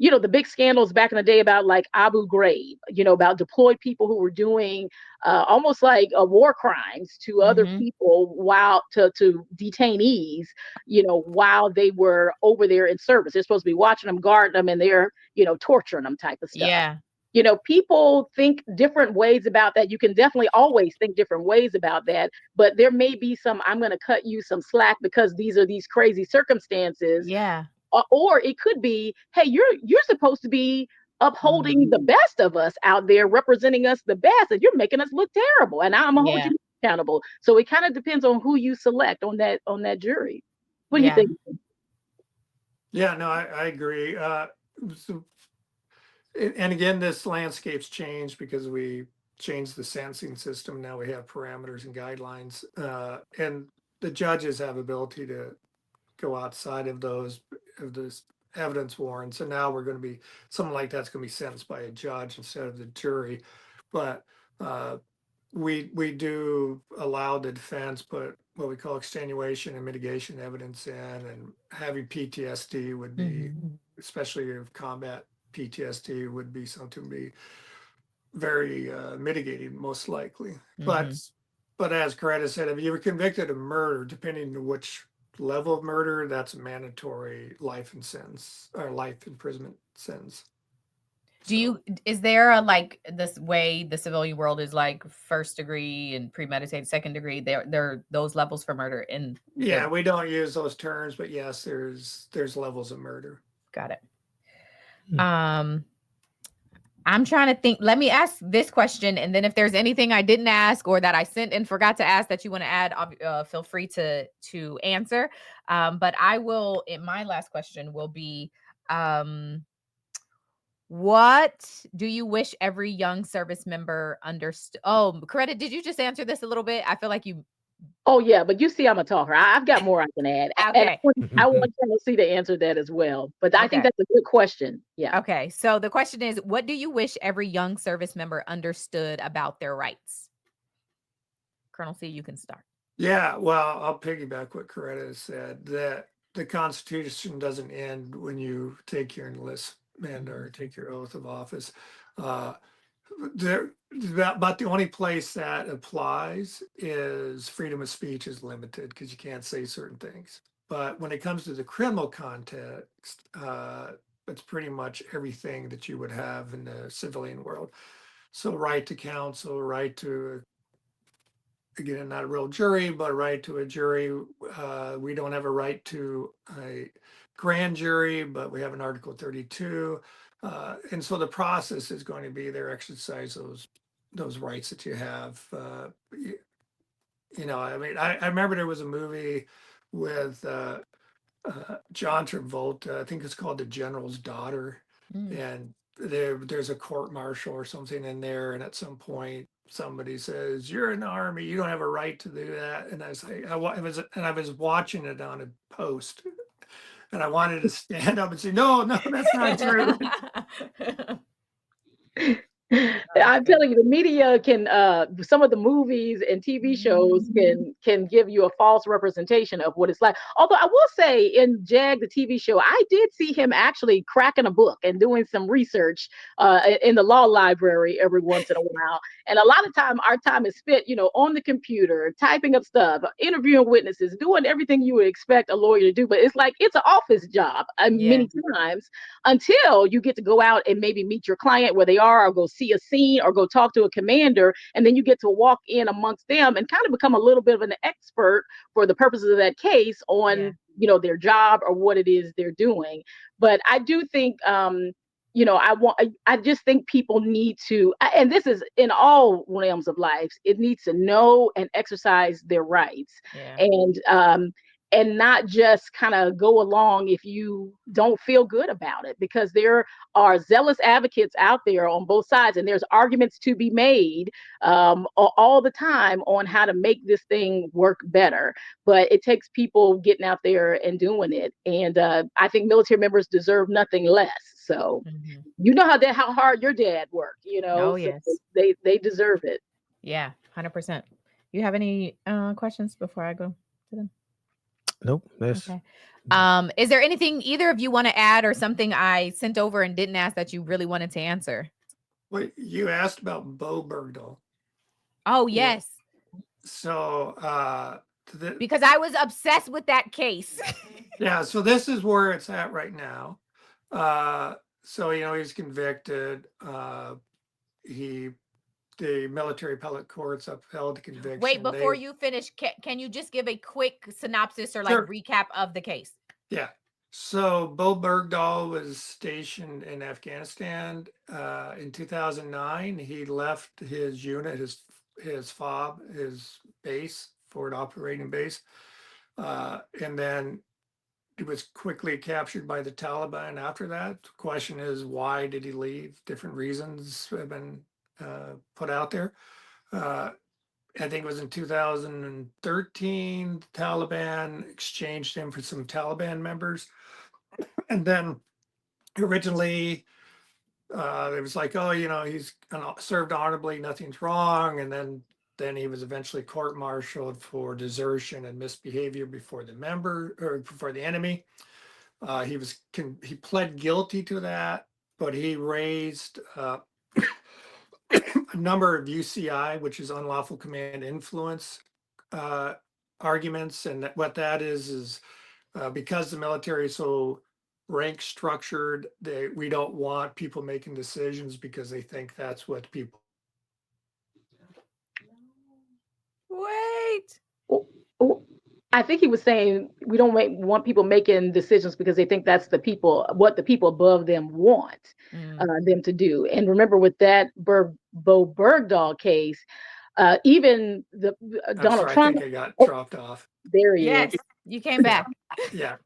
the big scandals back in the day about like Abu Ghraib, about deployed people who were doing almost like war crimes to other people while to detainees, while they were over there in service. They're supposed to be watching them, guarding them, and they're, torturing them type of stuff. Yeah. People think different ways about that. You can definitely always think different ways about that, but there may be I'm going to cut you some slack because these are these crazy circumstances. Yeah. Or it could be, hey, you're supposed to be upholding the best of us out there, representing us the best, and you're making us look terrible, and I'm gonna hold you accountable. So it kind of depends on who you select on that jury. What do you think? Yeah, no, I agree. And again, this landscape's changed because we changed the sentencing system. Now we have parameters and guidelines, and the judges have ability to go outside of this evidence warrant. So now we're going to be, something like that's going to be sentenced by a judge instead of the jury. But we do allow the defense put what we call extenuation and mitigation evidence in, and having PTSD would be, especially if combat PTSD, would be something to be very mitigating, most likely. But as Coretta said, if you were convicted of murder, depending on which level of murder, that's a mandatory life imprisonment sentence. Is there a, like, this way the civilian world is like first degree and premeditated, second degree, there those levels for murder in? Yeah, we don't use those terms, but yes, there's levels of murder. Got it. I'm trying to think. Let me ask this question, and then if there's anything I didn't ask or that I sent and forgot to ask that you want to add, feel free to answer. But I will. My last question will be, what do you wish every young service member understood? Oh, Coretta, did you just answer this a little bit? I feel like you. Oh yeah, but you see, I'm a talker. I've got more I can add. Okay. I want Tennessee to answer that as well. But I think that's a good question. Yeah. Okay. So the question is, what do you wish every young service member understood about their rights? Colonel C, you can start. Yeah, well, I'll piggyback what Coretta said, that the Constitution doesn't end when you take your enlistment or take your oath of office. But the only place that applies is freedom of speech is limited because you can't say certain things. But when it comes to the criminal context, it's pretty much everything that you would have in the civilian world. So right to counsel, right to, again, not a real jury, but right to a jury. We don't have a right to a grand jury, but we have an Article 32. And so the process is going to be there, exercise those rights that you have. I mean, I remember there was a movie with John Travolta, I think it's called The General's Daughter. And there's a court martial or something in there. And at some point, somebody says, "You're in the army, you don't have a right to do that." And I was like, I was watching it on a post. And I wanted to stand up and say, no, that's not true. I'm telling you, the media can some of the movies and TV shows can give you a false representation of what it's like. Although I will say in JAG, the TV show, I did see him actually cracking a book and doing some research in the law library every once in a while. And a lot of time, our time is spent, on the computer, typing up stuff, interviewing witnesses, doing everything you would expect a lawyer to do. But it's like it's an office job many times until you get to go out and maybe meet your client where they are, or go see a scene, or go talk to a commander, and then you get to walk in amongst them and kind of become a little bit of an expert for the purposes of that case on their job or what it is they're doing. But I do think I just think people need to, and this is in all realms of life, it needs to know and exercise their rights. And not just kind of go along if you don't feel good about it, because there are zealous advocates out there on both sides, and there's arguments to be made all the time on how to make this thing work better. But it takes people getting out there and doing it. And I think military members deserve nothing less. So you know how hard your dad worked, Oh, so yes. they deserve it. Yeah, 100%. You have any questions before I go to them? Nope. That's Okay. Is there anything either of you want to add, or something I sent over and didn't ask that you really wanted to answer? Well, you asked about Bo Bergdahl. Oh, yes. So, because I was obsessed with that case. yeah, so this is where it's at right now. So, he's convicted. The military appellate courts upheld the conviction. Wait, before you finish, can you just give a quick synopsis or recap of the case? Yeah. So Bo Bergdahl was stationed in Afghanistan in 2009. He left his unit, his FOB, his base, forward operating base, and then he was quickly captured by the Taliban after that. The question is, why did he leave? Different reasons have been put out there. I think it was in 2013, the Taliban exchanged him for some Taliban members. And then originally it was like, oh, he's served honorably, nothing's wrong. And then he was eventually court-martialed for desertion and misbehavior before the enemy. He pled guilty to that, but he raised a number of UCI, which is unlawful command influence arguments. And what that is because the military is so rank structured, we don't want people making decisions because they think that's what people. Wait. I think he was saying we don't want people making decisions because they think that's what the people above them want them to do. And remember, with that Bo Bergdahl case, even the Donald Trump. I think I got dropped off. There he is. You came back. Yeah.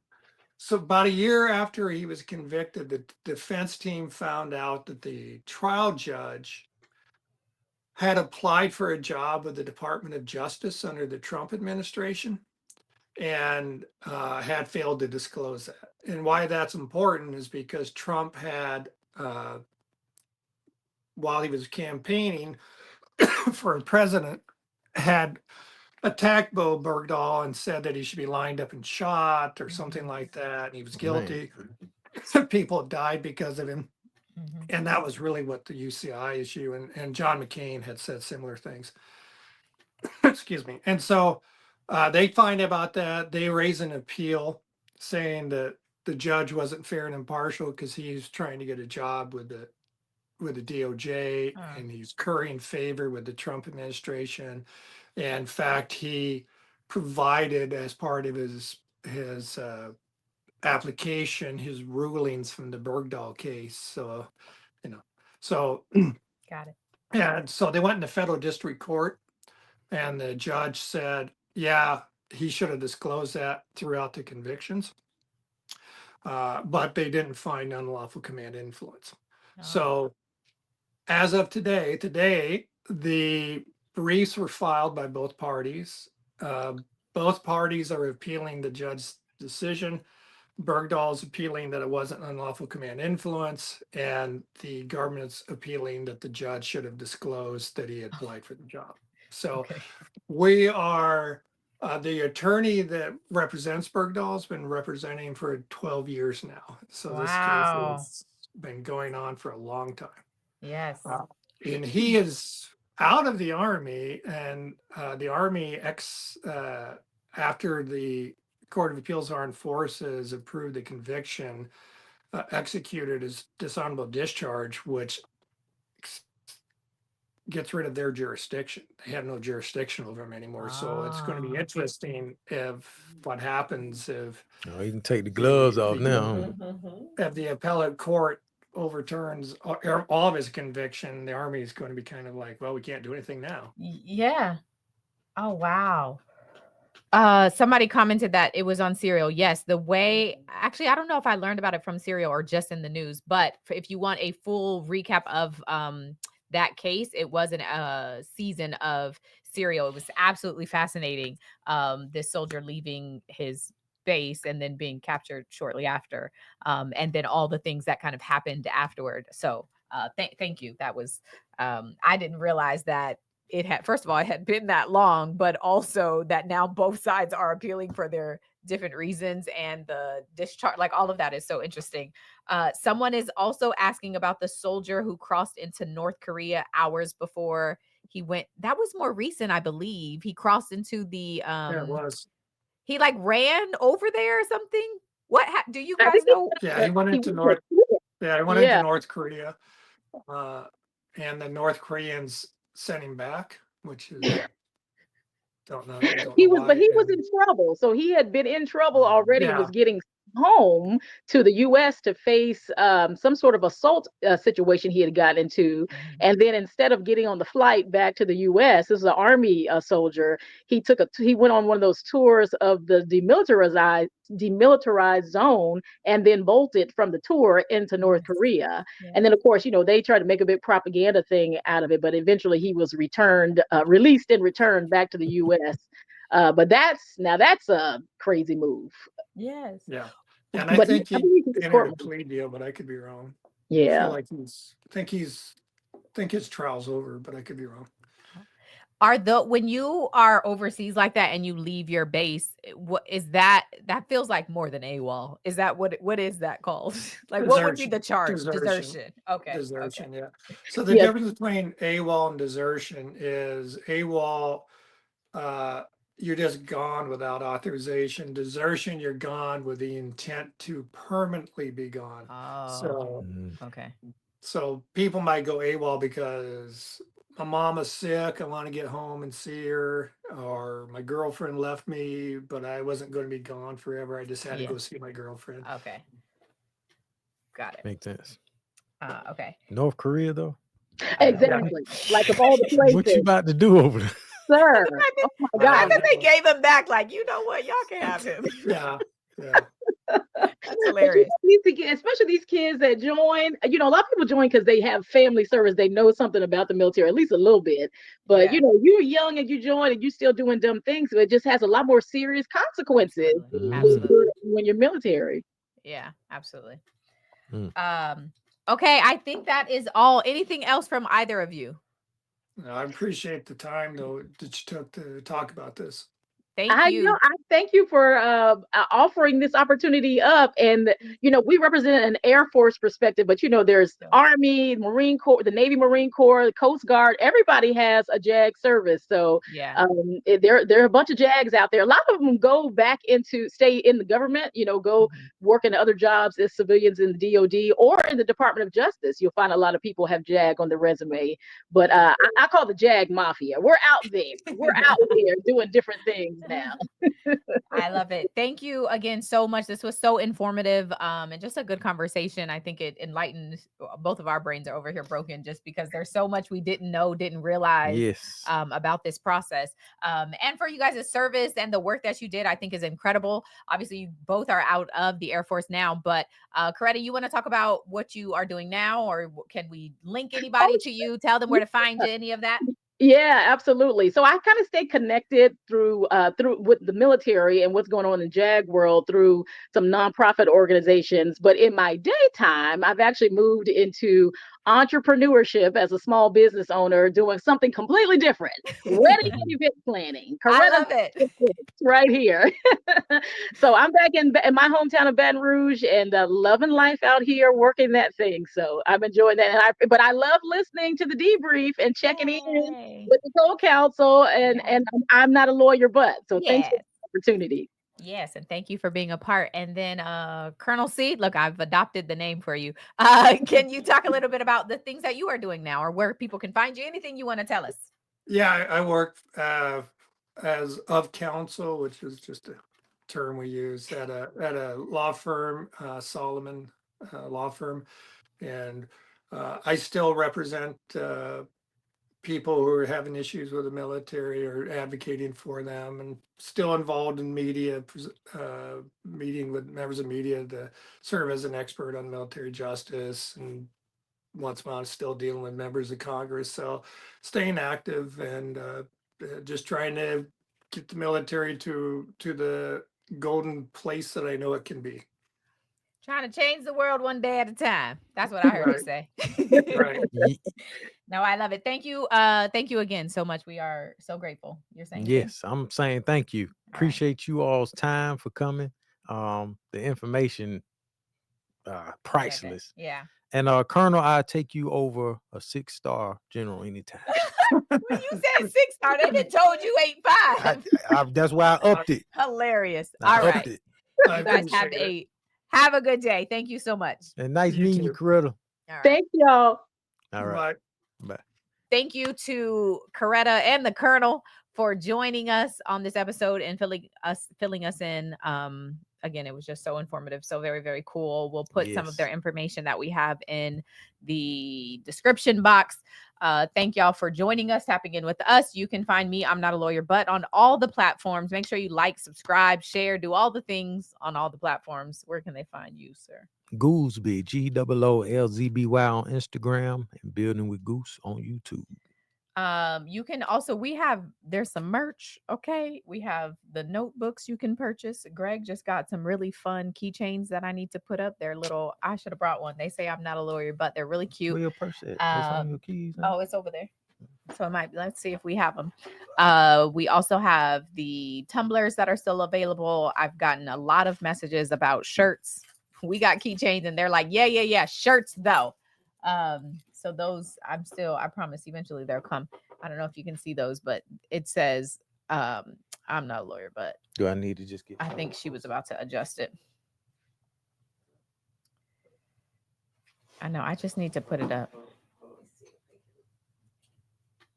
So about a year after he was convicted, the defense team found out that the trial judge had applied for a job with the Department of Justice under the Trump administration and had failed to disclose that. And why that's important is because Trump had, while he was campaigning for president, had attacked Bo Bergdahl and said that he should be lined up and shot or something like that. And he was guilty. People died because of him. And that was really what the UCI issue. And John McCain had said similar things. Excuse me. And so they find about that. They raise an appeal saying that the judge wasn't fair and impartial because he's trying to get a job with the DOJ and he's currying favor with the Trump administration. And in fact, he provided as part of his application his rulings from the Bergdahl case. So, Got it. And so they went into federal district court, and the judge said, yeah, he should have disclosed that throughout the convictions, but they didn't find unlawful command influence. So as of today, the briefs were filed by both parties. Both parties are appealing the judge's decision. Bergdahl's appealing that it wasn't unlawful command influence, and the government's appealing that the judge should have disclosed that he had applied for the job. So Okay. we are, the attorney that represents Bergdahl's been representing for 12 years now. So this case Wow. has been going on for a long time. Yes. And he is out of the Army, and the Army after the Court of Appeals Armed Forces approved the conviction, executed his dishonorable discharge, which gets rid of their jurisdiction. They have no jurisdiction over him anymore. So it's going to be interesting if what happens if Oh, you can take the gloves off now. Mm-hmm. if the appellate court overturns all of his conviction. The Army is going to be kind of like, well, we can't do anything now. Yeah. Oh, wow. Somebody commented that it was on Serial. Yes, the way, actually, I don't know if I learned about it from Serial or just in the news, but if you want a full recap of that case, it was a season of Serial. It was absolutely fascinating. This soldier leaving his base and then being captured shortly after, and then all the things that kind of happened afterward. So thank you. That was, I didn't realize that it had, first of all, it had been that long, but also that now both sides are appealing for their different reasons, and the discharge, like all of that is so interesting. Someone is also asking about the soldier who crossed into North Korea hours before he went. That was more recent, I believe. He crossed into the Yeah, it was. he like ran over there or something. What do you I guys think he know? Yeah, he went into went North. to- Yeah, he went Yeah. into North Korea, and the North Koreans sent him back, which is don't know. He was, but why. he was And in trouble. So he had been in trouble already, yeah, was getting home to the US to face some sort of assault situation he had gotten into. And then instead of getting on the flight back to the US, this is an Army soldier, he went on one of those tours of the demilitarized zone, and then bolted from the tour into North Korea. Yeah. And then, of course, they tried to make a big propaganda thing out of it, but eventually he was released and returned back to the US. But that's a crazy move. Yes. yeah, and I But think I he believe he's entered a court. plea deal, but I could be wrong. I Yeah. feel like think his trial's over, but I could be wrong. When you are overseas like that and you leave your base, what is that? That feels like more than AWOL. Is that what is that called? Like, what would be the charge? Desertion. Okay. Desertion, Okay. yeah. So the Yes. difference between AWOL and desertion is AWOL, you're just gone without authorization. Desertion, you're gone with the intent to permanently be gone. Oh, okay. So people might go AWOL because my mom is sick, I want to get home and see her, or my girlfriend left me, but I wasn't going to be gone forever. I just had to go see my girlfriend. Okay. Got it. Makes sense. Okay. North Korea, though? Exactly. Like of all the places. What you about to do over there? Sir. Oh my God. That they gave him back, like, you know what, y'all can have him. Yeah. That's hilarious. Especially these kids that join. A lot of people join because they have family service. They know something about the military, at least a little bit. But you're young and you join and you're still doing dumb things. So it just has a lot more serious consequences when you're military. Yeah, absolutely. Mm. Okay, I think that is all. Anything else from either of you? I appreciate the time though that you took to talk about this. Thank you. I thank you for offering this opportunity up. And, we represent an Air Force perspective, but, there's Army, Marine Corps, the Navy, Marine Corps, the Coast Guard. Everybody has a JAG service. So there are a bunch of JAGs out there. A lot of them stay in the government, go work in other jobs as civilians in the DOD or in the Department of Justice. You'll find a lot of people have JAG on their resume. But I call the JAG mafia. We're out there. We're out there doing different things now. I love it. Thank you again so much. This was so informative and just a good conversation. I think it enlightened. Both of our brains are over here broken just because there's so much we didn't know, didn't realize about this process. And for you guys' service and the work that you did, I think is incredible. Obviously, you both are out of the Air Force now, but Coretta, you want to talk about what you are doing now, or can we link anybody to you? Tell them where to find you, any of that? Yeah, absolutely. So I kind of stay connected through with the military and what's going on in JAG world through some nonprofit organizations. But in my daytime, I've actually moved into entrepreneurship as a small business owner, doing something completely different. Wedding and event planning. I Coretta love it. right here. So I'm back in my hometown of Baton Rouge and loving life out here, working that thing. So I'm enjoying that. But I love listening to the debrief and checking in Yay. with the co-counsel, and Yeah. I'm not a lawyer, but so thanks for Yes. the opportunity. Yes, and thank you for being a part. And then Colonel C, look, I've adopted the name for you. Can you talk a little bit about the things that you are doing now or where people can find you? Anything you want to tell us? Yeah, I work as of counsel, which is just a term we use at a law firm, Solomon law firm, and I still represent people who are having issues with the military or advocating for them, and still involved in media, meeting with members of media to serve as an expert on military justice, and once in a while still dealing with members of Congress. So staying active and just trying to get the military to the golden place that I know it can be. Trying to change the world one day at a time. That's what I heard you say. Right. No, I love it. Thank you. Thank you again so much. We are so grateful. You're saying Yes, I'm saying thank you. All right. Appreciate you all's time for coming. The information priceless. Yeah. And Colonel, I'll take you over a 6-star general anytime. When you said 6-star, they done told you 8.5. That's why I upped it. Hilarious. I All upped right. it. You guys have a good day. Thank you so much. And nice You meeting you, too. Coretta. All right. Thank y'all. All right. Bye. Bye. Thank you to Coretta and the Colonel for joining us on this episode and filling us in. Again, it was just so informative, so very, very cool. We'll put some of their information that we have in the description box. Thank y'all for joining us, tapping in with us. You can find me, I'm Not a Lawyer, but on all the platforms. Make sure you like, subscribe, share, do all the things on all the platforms. Where can they find you, sir? Goolsby, GOOLZBY on Instagram, and Building with Goose on YouTube. You can also, there's some merch. Okay. We have the notebooks you can purchase. Greg just got some really fun keychains that I need to put up. They're little, I should have brought one. They say I'm not a lawyer, but they're really cute. Where your purse at? It's on your keys now? Oh, it's over there. So let's see if we have them. We also have the tumblers that are still available. I've gotten a lot of messages about shirts. We got keychains and they're like, yeah, shirts though. So those I promise eventually they'll come. I don't know if you can see those, but it says, I'm not a lawyer, but do I need to just get, I think she was about to adjust it. I know, I just need to put it up.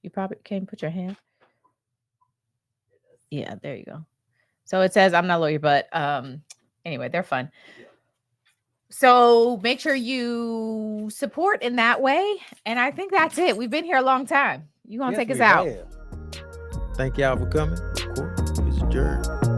You probably can't put your hand. Yeah, there you go. So it says, I'm not a lawyer, but anyway, they're fun. So make sure you support in that way. And I think that's it. We've been here a long time. You gonna take us out? Thank y'all for coming. Court is adjourned.